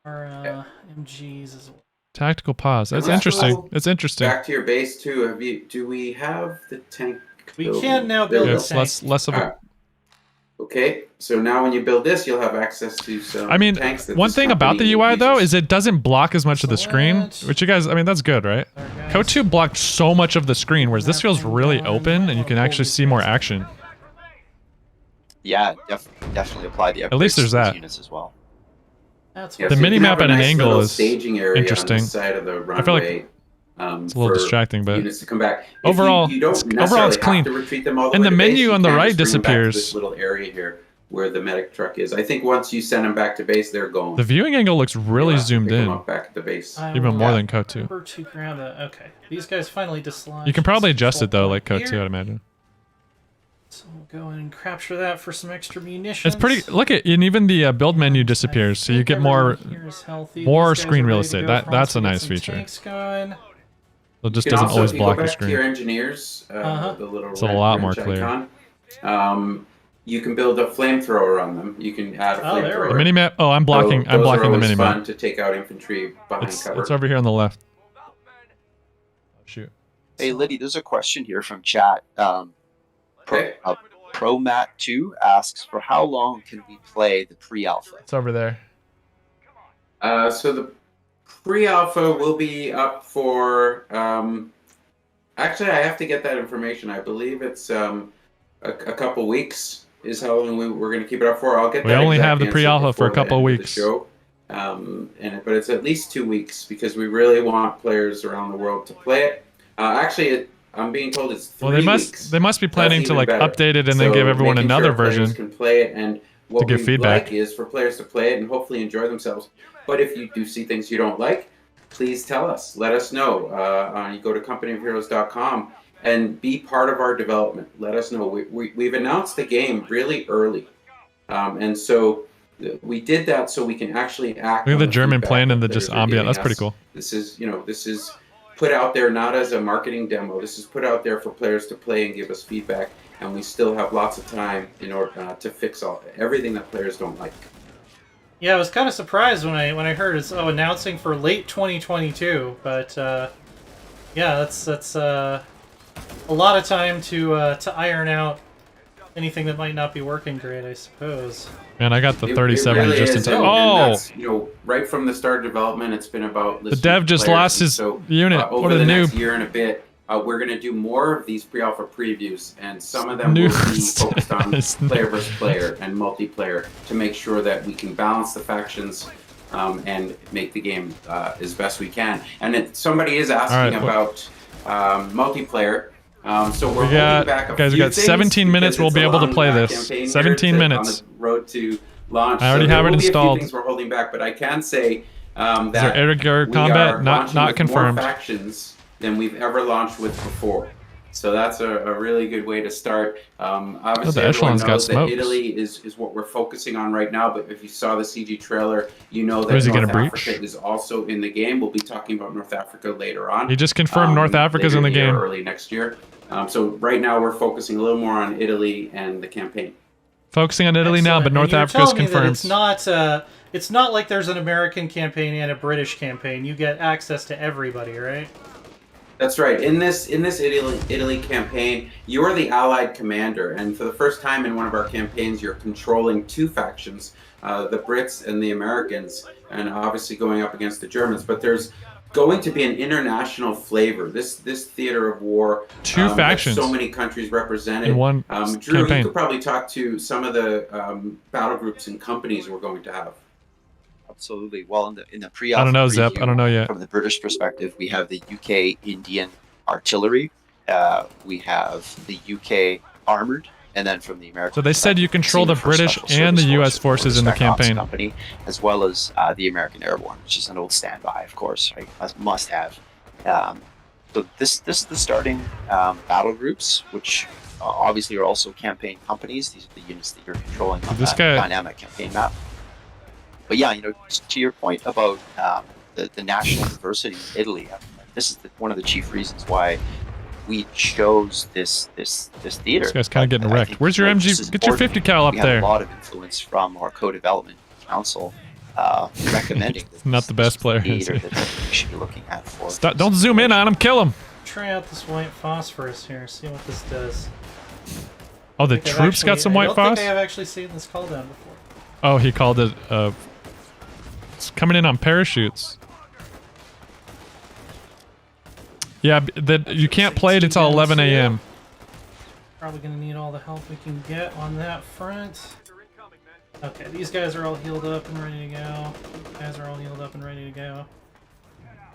our MGs as well. Tactical pause. That's interesting. It's interesting. Back to your base too. Do we have the tank? We can now build Yeah, a it's tank. less of a. Okay, so now when you build this, you'll have access to some I mean, tanks that one this thing about the company UI though uses. is it doesn't block as much of the screen, which you guys, I mean, that's good, right? Code 2 blocked so much of the screen, whereas this feels really open and you can actually see more action. Yeah, definitely apply the At least there's upgrades to those that. units as well. That's The mini-map at an angle is staging area interesting. On the side of the runway, I feel like it's a little distracting, but units to come back. overall, you don't overall it's necessarily clean. have to retreat them all the And way the to base. menu You on the can right just bring them back to disappears. This little area here where the medic truck is. I think once you send them back to base, they're gone. The viewing angle looks really zoomed Pick them in, up back at the base. even more than Code 2. Remember to grab a. Okay, these guys finally dislodged. You can probably this adjust it though, like Code here. 2, I'd imagine. So we'll go in and capture that for some extra munitions. It's pretty. Look at, and even the build menu disappears, so you get more screen real estate. That's a nice feature. It just You can doesn't also, always if you block go the back to your screen. engineers, the little It's a lot more wrench clear. icon, you can build a flamethrower on them. You can add a flamethrower. The minimap. Oh, I'm blocking. I'm Those blocking are the always minimap. fun to take out infantry behind cover. It's over here on the left. Oh, shoot. Hey, Liddy, there's a question here from chat. Okay. ProMat2 asks, for how long can we play the pre-alpha? It's over there. So the pre-alpha will be up for. Actually, I have to get that information. I believe it's a couple weeks is how long we're going to keep it up for. I'll get. We that only exact have the answer pre-alpha for a before the couple end of weeks. the show. But it's at least 2 weeks because we really want players around the world to play it. Actually, I'm being told it's 3 Well, weeks. they must be planning That's to even like better. update it and then So give everyone making another sure players version can play it, and what give we'd feedback. like is for players to play it and hopefully enjoy themselves. But if you do see things you don't like, please tell us. Let us know. You go to companyofheroes.com and be part of our development. Let us know. We've announced the game really early, and so we did that so we can actually act. Look at on the German feedback plane that and the players just are ambient. giving That's us. pretty cool. This is put out there not as a marketing demo. This is put out there for players to play and give us feedback, and we still have lots of time in order to fix everything that players don't like. Yeah, I was kind of surprised when I heard it's announcing for late 2022, but yeah, that's a lot of time to iron out anything that might not be working great, I suppose. Man, I got the It 37 really just in is, time. and Oh! that's, right from the start of development, it's been about The dev just lost his unit. Over What a the next noob. year and a bit, we're going to do more of these pre-alpha previews, and some of them Noob. will be focused on It's player versus player and multiplayer to make sure that we can balance the factions and make the game as best we can. And somebody is asking about multiplayer. So we're holding back a guys, we few got things 17 minutes. because We'll it's be a able to long play this. campaign here. 17 It's minutes. on the road to launch. I already so have it there will installed. be a few things we're holding back, but I can say that there air we combat? are Not launching with confirmed. more factions than we've ever launched with before. So that's a really good way to start. Obviously, the everyone Echelon's got knows that smokes. Italy is what we're focusing on right now. But if you saw the CG trailer, you know Is that he North gonna breach? Africa is also in the game. We'll be talking about North Africa later on. He just confirmed North Africa's later in the year, game. early next year. So right now we're focusing a little more on Italy and the campaign. Focusing on Italy now, but Excellent. North And you're Africa's telling me that confirmed. it's not like there's an American campaign and a British campaign. You get access to everybody, right? That's right. In this Italy campaign, you're the Allied commander, and for the first time in one of our campaigns, you're controlling two factions, the Brits and the Americans, and obviously going up against the Germans. But there's going to be an international flavor. This theater of war. Two factions. So many countries represented. In one Drew, campaign. you could probably talk to some of the battle groups and companies we're going to have. Absolutely. Well, in the pre-alpha I don't know, Zep. preview, I don't know yet. From the British perspective, we have the UK Indian artillery. We have the UK armored, and then from the American. So they said you control the British and the U.S. forces in the campaign. Company, as well as the American Airborne, which is an old standby, of course, right? Must have. So this is the starting battle groups, which obviously are also campaign companies. These are the units that you're controlling on that dynamic campaign map. But yeah, to your point about the national diversity in Italy, this is one of the chief reasons why we chose this theater. This guy's kind of getting wrecked. Where's your MG? Get your 50 cal up we there. have a lot of influence from our co-development council recommending that not the best player. Theater that we should be looking at for. Stop, don't zoom in on him. Kill him. Try out this white phosphorus here. See what this does. Oh, the troops got some white phos? I don't think I have actually seen this call down before. Oh, he called it. It's coming in on parachutes. Yeah, you can't play it until 11 a.m. Probably gonna need all the help we can get on that front. Okay, these guys are all healed up and ready to go. These guys are all healed up and ready to go.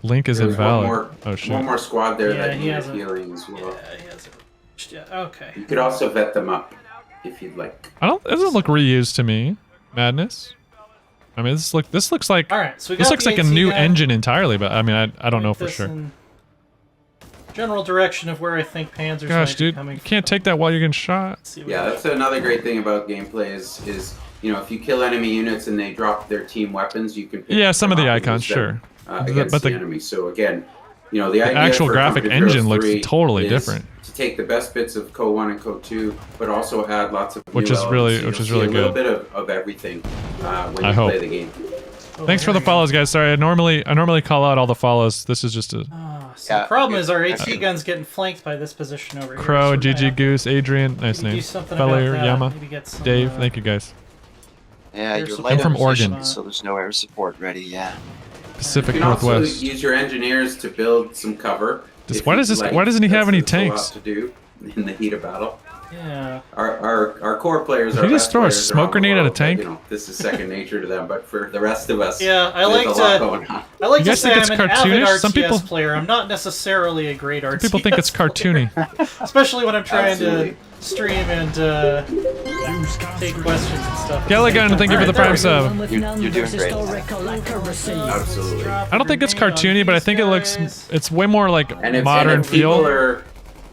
Link is invalid. Oh shit! One more squad there that needs healing as well. Yeah, he has it. Yeah, okay. You could also vet them up if you'd like. It doesn't look reused to me. Madness. I mean, this looks like. All right, so we this got looks the like a AT new gun. engine entirely, but I mean, I don't know for sure. General direction of where I think Panzers Gosh, might be dude, coming you can't take that while you're getting shot. Yeah, that's another great thing about gameplay is if you kill enemy units and they drop their team weapons, you can pick some of them the up and icons, use them, sure. against But the the enemy. So again, the actual graphic engine looks totally different. To take the best bits of Co 1 and Co 2, but also add lots of Which new is really elements. which You'll is see really a good. little bit of everything when I you hope. play the game. Thanks for the follows, guys. Sorry, I normally call out all the follows. This is just a So the problem is our AT gun's getting flanked by this position over here. Crow, so we're gonna GG have to Goose, Adrian, nice maybe name. do something about Feller, that. Yama, Maybe get some, Dave, thank you guys. Yeah, air you're support. light I'm from on position, Oregon. so there's no air support ready. Yeah. Pacific You can also Northwest. use your engineers to build some cover. Why doesn't he have any That's a tanks? lot to do in the heat of battle. Yeah. Our core players Did are. he just throw a smoke grenade at a tank? This is second nature to them, but for the rest of us, Yeah, I there's like a lot going on. I like You to guys say think it's I'm an avid cartoonish? RTS Some people- player. I'm not necessarily a great RTS People think it's cartoony. player, especially when I'm trying Absolutely. to stream and take questions and stuff. Gallagher, thank you for the prime sub. You're doing great. Absolutely. I don't think it's cartoony, but I think it's way more like And modern if people feel.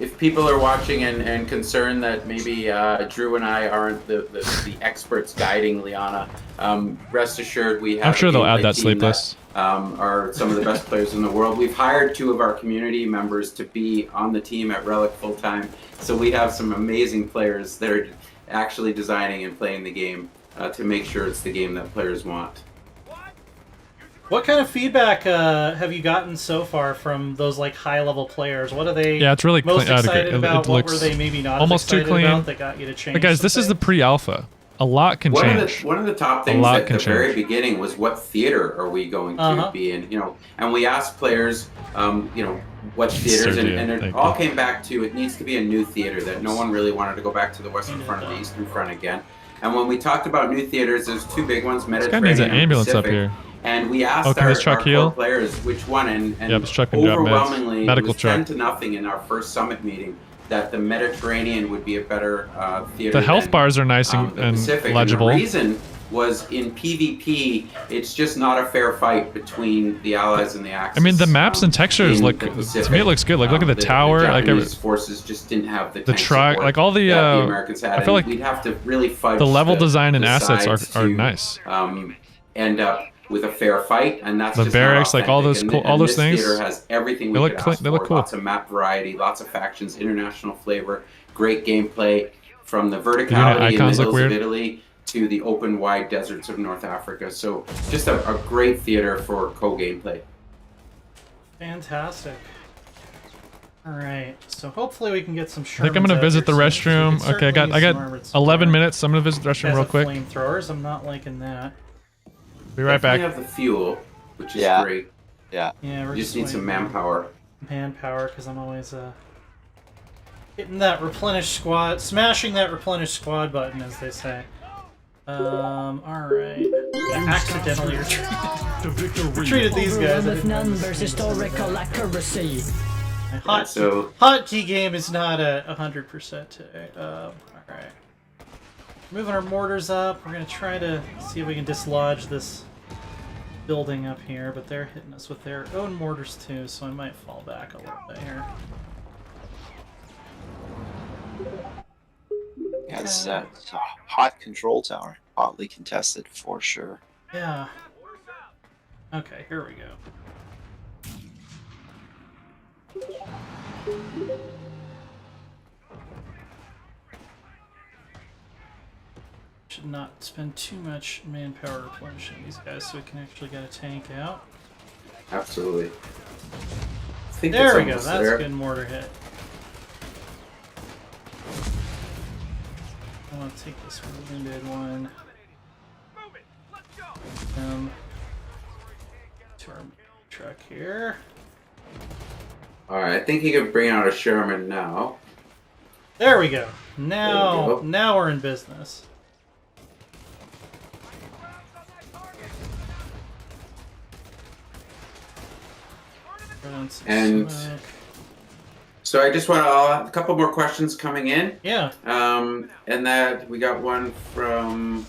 if people are watching and concerned that maybe Drew and I aren't the experts guiding Liana, rest assured we have. I'm sure a they'll add gameplay that team sleepless. Are some of the best players in the world. We've hired 2 of our community members to be on the team at Relic full time, so we have some amazing players that are actually designing and playing the game to make sure it's the game that players want. What kind of feedback have you gotten so far from those like high-level players? What are they? Yeah, it's really most clean. excited about? It What looks were they maybe not almost too excited clean. about that got you to change? But guys, this is the something? pre-alpha. A lot can change. One of the top A things lot at can the very change. beginning was what theater are we going to be in? And we asked players, what theaters, Sergio, and it thank all you. came back to it needs to be a new theater. That no one really wanted to go back to the western front or the eastern front again. And when we talked about new theaters, there's 2 big ones: This guy Mediterranean needs an and ambulance up Pacific. here. And we asked Oh, can our this truck core heal? players which one, and Yep, this truck can drop meds. overwhelmingly Medical it was truck. 10-0 in our first summit meeting that the Mediterranean would be a better theater. The health than, bars are nice the and Pacific. legible. And the reason was in PvP, it's just not a fair fight between the Allies and the Axis. I mean, the maps and textures in look, the to Pacific. me it looks good. Like, look at the tower. The Like, Japanese forces just didn't have the tank truck, support like all the, that the Americans had. I feel And like we'd have to really fight the level design and the assets sides are to, nice. End up with a fair fight, and that's The just barracks, not like all those authentic. cool, And all those this things. theater has everything They we look could clean. ask They look for. cool. Lots of map variety, lots of factions, international flavor, great gameplay from the verticality in the icons look hills weird. of Italy to the open, wide deserts of North Africa. So just a great theater for co-gameplay. Fantastic. Alright, so hopefully we can get some I think Shermans I'm gonna out visit the here soon, 'cause we restroom. can Okay, I certainly use some got armored 11 support. minutes. I'm gonna visit the restroom Guys real have quick. flamethrowers, I'm not liking that. Be right Definitely back. have the fuel, which is Yeah. great. Yeah. Yeah, we're You just need some waiting on manpower. manpower, because I'm always hitting that replenish squad, smashing that replenish squad button, as they say. Alright. Accidentally retreated these guys. I didn't numbers, historical accuracy. My hotkey game is not 100% today. Alright. Moving our mortars up. We're gonna try to see if we can dislodge this building up here, but they're hitting us with their own mortars too, so I might fall back a little bit here. Yeah, it's a hot control tower. Hotly contested for sure. Yeah. Okay, here we go. Should not spend too much manpower replenishing these guys so we can actually get a tank out. Absolutely. I think There it's we go, almost that's there. a good mortar hit. I want to take this wounded one. To our truck here. Alright, I think you can bring out a Sherman now. There we go. Now, There we go. now we're in business. And so I just want a couple more questions coming in. Yeah. And that we got one from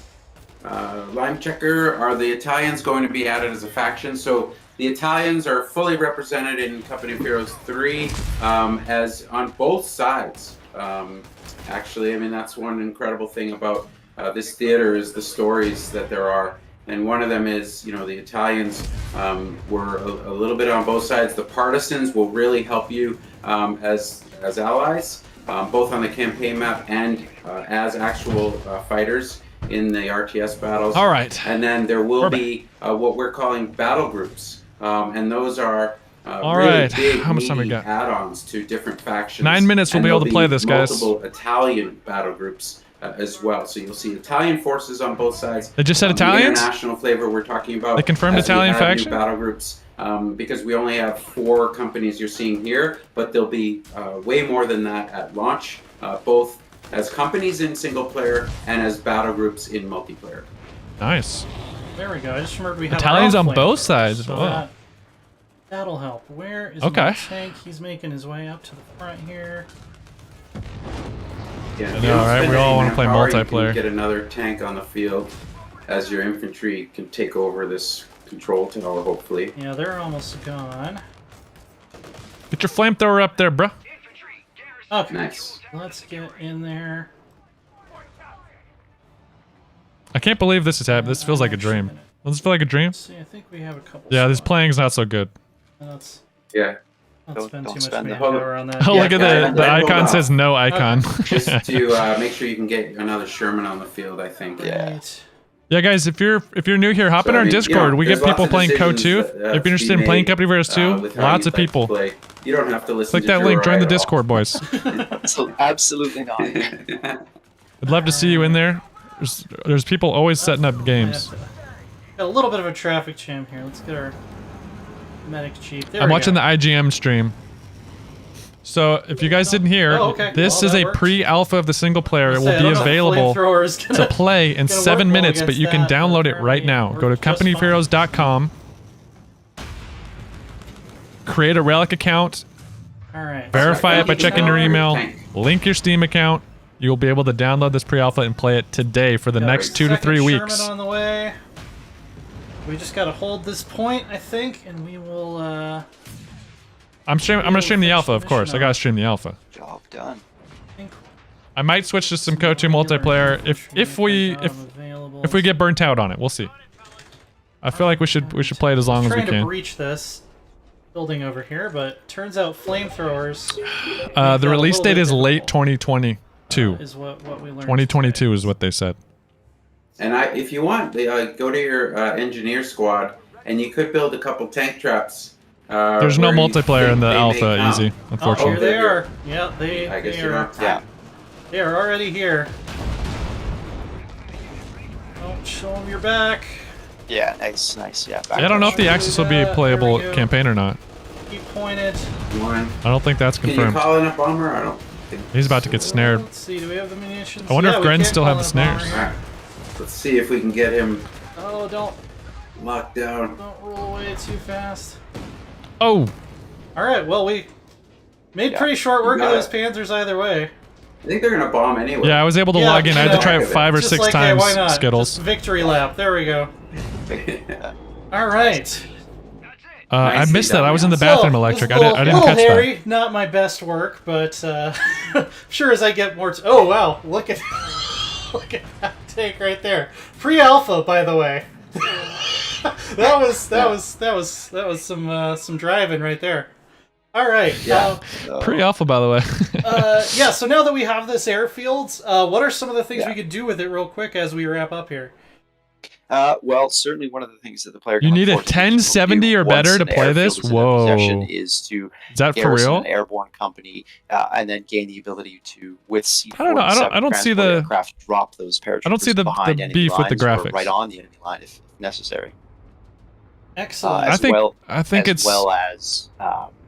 Lime Checker. Are the Italians going to be added as a faction? So the Italians are fully represented in Company of Heroes 3 as on both sides. Actually, I mean, that's one incredible thing about this theater is the stories that there are. And one of them is, you know, the Italians were a little bit on both sides. The partisans will really help you as allies, both on the campaign map and as actual fighters in the RTS battles. All right. And then there will be what we're calling battle groups, and those are All really right. big, How much time we meaty got? add-ons to different factions. 9 minutes we'll And be able to there'll play this, guys. Multiple Italian battle groups as well. So you'll see Italian forces on both sides. They just said The Italians? international flavor we're talking about. They confirmed as we Italian add faction? New battle groups, because we only have 4 companies you're seeing here, but there'll be way more than that at launch, both as companies in single player and as battle groups in multiplayer. Nice. There we go. I just remembered we have Italians our on own both flamethrowers, sides. so Wow. that'll help. Where is Okay. my tank? He's making his way up to the front here. Yeah, I if know, you don't right? spend We all any wanna play manpower, you multiplayer. can get another tank on the field as your infantry can take over this control tower, hopefully. Yeah, they're almost gone. Get your flamethrower up there, bro. Okay. Nice. Let's get in there. I can't believe this is happening. This feels like a dream. Does this feel like a dream? Let's see, I think we have a couple. Yeah, this playing's not so good. Let's Yeah. not Don't spend too much spend the- manpower on that. Oh, look at Yeah, the hold icon on. says no icon. Just to make sure you can get another Sherman on the field, I think. Yeah. Right. Yeah, guys, if you're new here, hop So, in I our mean, Discord. you know, we get there's people lots of playing Code 2. decisions If that, you're interested in be playing made, Company of Heroes 2, with how lots you of like to people. play. You don't have to listen Click to that Joe link, join the Ryan at all. Discord, boys. Absolutely not. I'd love to see you in there. There's people always setting up games. Got a little bit of a traffic jam here. Let's get our medic chief. There I'm we watching go. the IGM stream. So if you guys didn't hear, Oh, okay. this Well, is that a works. pre-alpha of the single player. It I will don't be know if available flamethrower is to gonna- play in gonna work 7 well minutes, but against you can that, download but it right apparently now. it Go to worked just fine. companyofheroes.com, create a relic account, All right. verify it by you can checking your download your email, tank. link your Steam account, you'll be able to download this pre-alpha and play it today for the next 2 to 3 weeks. Sherman on the way. We just gotta hold this point, I think, and we will. I'm gonna stream the alpha, of course. I gotta stream the alpha. Job done. I might switch to some KOTU multiplayer if we get burnt out on it. We'll see. I feel like we should play it as long as we Trying to can. breach this building over here, but turns out flamethrowers. The release date is late 2022. Is what we learned. 2022 is what they said. And if you want, go to your engineer squad, and you could build a couple tank traps. There's no multiplayer in the alpha, easy, Oh, unfortunately. here they are. Yeah, I guess they you are. don't. Yeah. They are already here. Don't show them your back. Yeah, nice. Yeah. I don't know if the Axis will be a playable campaign or not. Keep pointed. One. I don't think that's Can you confirmed. call in a bomber? I don't think. He's about to get snared. Let's see, do we have the munitions? I wonder Yeah, if we Gren can still call have the in a bomber snares. here. Alright. Let's see if we can get him Oh, don't locked down. roll away too fast. Oh! Alright, well, we made pretty short work of got those it. Panzers either way. I think they're gonna bomb anyway. Yeah, I was able to Yeah, log in. I had to try it just 5 or Just 6 like, hey, times, why not? Skittles. Just victory lap. There we go. Alright. I Nicely missed that. done, I was in the man. bathroom electric. I didn't little catch hairy, that. not my best work, but sure as I get more. Oh wow! Look at look at that take right there. Pre-alpha, by the way. that was some driving right there. All right. Yeah. Pre-alpha, by the way. Yeah. So now that we have this airfield, what are some of the things we could do with it, real quick, as we wrap up here? Well, certainly one of the things that the player You can need a unfortunately 1070 or do better once to an play airfield this? is in their possession Whoa. is to Is that for garrison real? an airborne company and then gain the ability to, with C4 I don't know. I don't see transport the- aircraft, drop those paratroopers I don't see the behind enemy beef with the lines or graphics. right on the enemy line if necessary. Excellent. I think as well as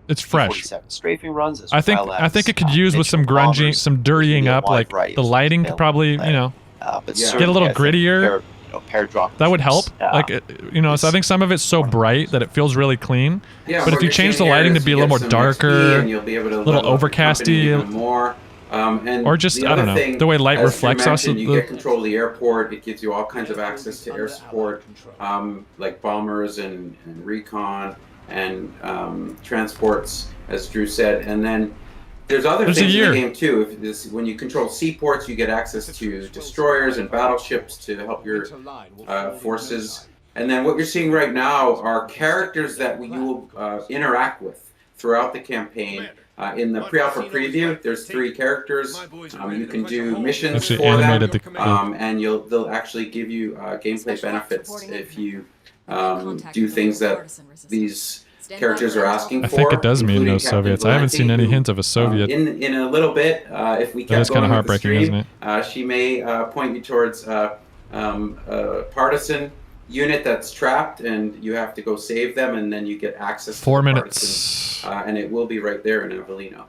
it's fresh. 47 strafing runs. As I think well as, it could use with some Mitchell grungy, bombers, some dirtying a up. wide Like variety the of lighting could available probably, play. you know, but Yeah. get a certainly, little I think grittier. pair drop That would help. troops, So I think some of it's so bright that it feels really clean. Yeah, But if what you you're change the seeing here lighting to is be a you little more get some XP darker, and you'll be able to little level up the company overcasty, even more. And or just, the I don't other know, thing, the way light as you reflects off mentioned, of you the- get control of the airport. It gives you all kinds of access to air support, like bombers and recon and transports, as Drew said. And then there's other There's a things in year. the game too. When you control seaports, you get access to destroyers and battleships to help your forces. And then what you're seeing right now are characters that you will interact with throughout the campaign. In the pre-alpha preview, there's 3 characters. You can do missions Actually for them, animated and they'll actually give you gameplay benefits if you do things that these characters are asking for. I think it does mean no including Captain Soviets. I haven't seen Valenti, any who, hint of a Soviet. In a little bit, if we That kept is kinda going with the heartbreaking, stream, isn't she may point you towards a partisan unit that's trapped, and you have to go save them, and then you get access to 4 the minutes. partisans, and it will be right there in Avellino.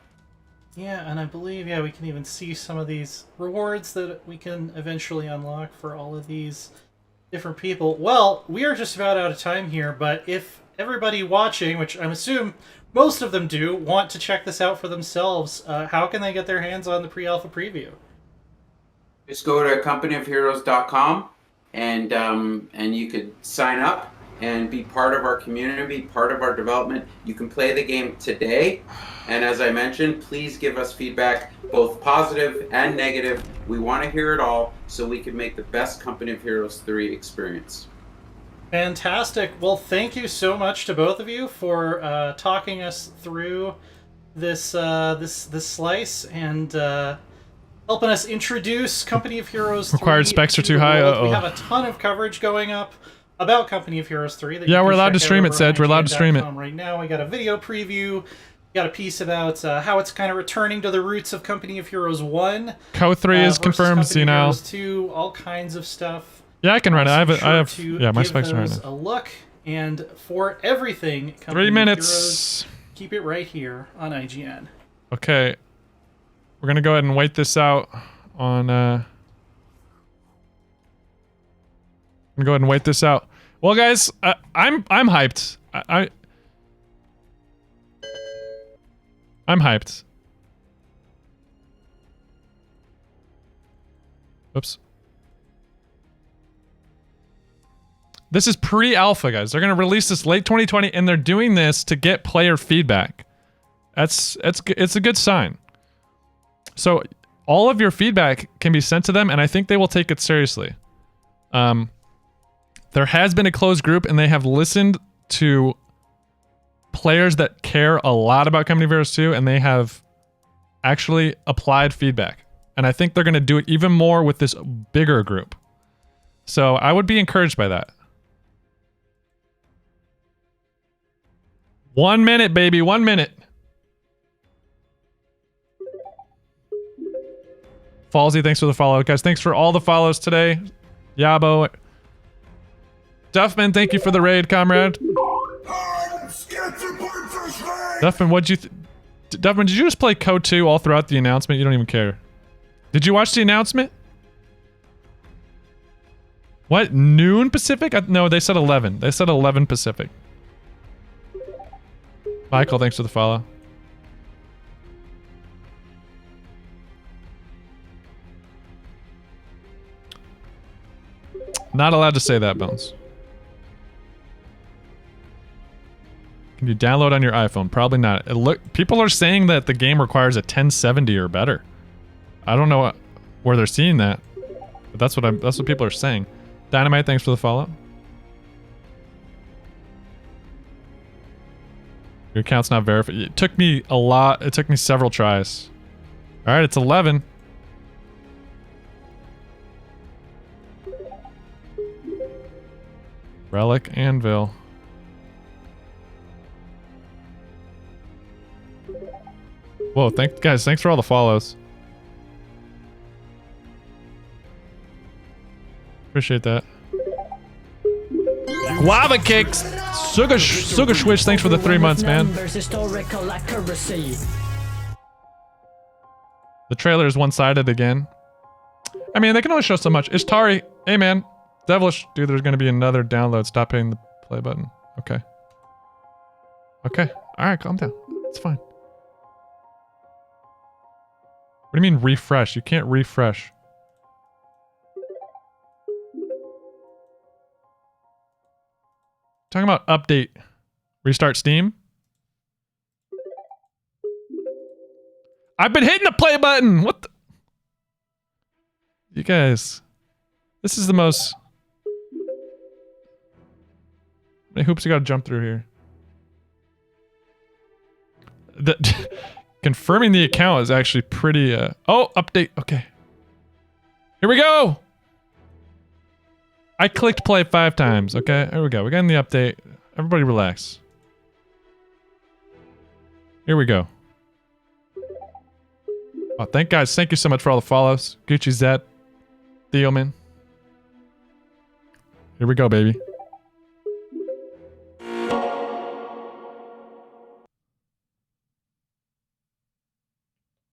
Yeah, and I believe, we can even see some of these rewards that we can eventually unlock for all of these different people. Well, we are just about out of time here, but if everybody watching, which I'm assuming most of them do, want to check this out for themselves, how can they get their hands on the pre-alpha preview? Just go to companyofheroes.com, and you could sign up and be part of our community, part of our development. You can play the game today, and as I mentioned, please give us feedback, both positive and negative. We want to hear it all so we can make the best Company of Heroes 3 experience. Fantastic. Well, thank you so much to both of you for talking us through this this slice and helping us introduce Company of Heroes 3. Required specs are to too the high, world. We uh-oh. have a ton of coverage going up about Company of Heroes 3. That Yeah, you we're can allowed to check stream out it, over Sedge. We're allowed to stream it. IGN.com right now. We got a video preview. We got a piece about how it's kind of returning to the roots of Company of Heroes 1. Co3 is versus confirmed, Company see of now. Heroes 2, all kinds of stuff. Yeah, I can run it. I have, To yeah, my give specs are right those now. a look, and for everything Company 3 of minutes. Heroes, keep it right here on IGN. Okay. We're gonna go ahead and wait this out on, I'm gonna go ahead and wait this out. Well, guys, I'm hyped. I'm hyped. Oops. This is pre-alpha, guys. They're going to release this late 2020, and they're doing this to get player feedback. It's a good sign. So all of your feedback can be sent to them, and I think they will take it seriously. There has been a closed group, and they have listened to players that care a lot about Company of Heroes 2, and they have actually applied feedback. And I think they're going to do it even more with this bigger group. So I would be encouraged by that. 1 minute, baby. 1 minute. Falsey, thanks for the follow. Guys, thanks for all the follows today. Yabo. Duffman, thank you for the raid, comrade. Duffman, what'd you... Duffman, did you just play Code 2 all throughout the announcement? You don't even care. Did you watch the announcement? What? Noon Pacific? No, they said 11. They said 11 Pacific. Michael, thanks for the follow. Not allowed to say that, Bones. Can you download on your iPhone? Probably not. People are saying that the game requires a 1070 or better. I don't know where they're seeing that, but that's what people are saying. Dynamite, thanks for the follow. Your account's not verified. It took me a lot. It took me several tries. All right, it's 11. Relic Anvil. Whoa, guys, thanks for all the follows. Appreciate that. Guava Kicks! Sugar Switch, thanks for the 3 months, man. The trailer is one-sided again. I mean, they can only show so much. Ishtari, hey man. Devilish, dude, there's gonna be another download. Stop hitting the play button. Okay. Okay. Alright, calm down. It's fine. What do you mean refresh? You can't refresh. Talking about update. Restart Steam. I've been hitting the play button! What the? You guys. This is the most... How many hoops you gotta jump through here? Confirming the account is actually pretty... Oh, update. Okay. Here we go! I clicked play 5 times, okay? Here we go. We got in the update. Everybody relax. Here we go. Oh, thank you so much for all the follows. Gucci Zed. Theoman. Here we go, baby.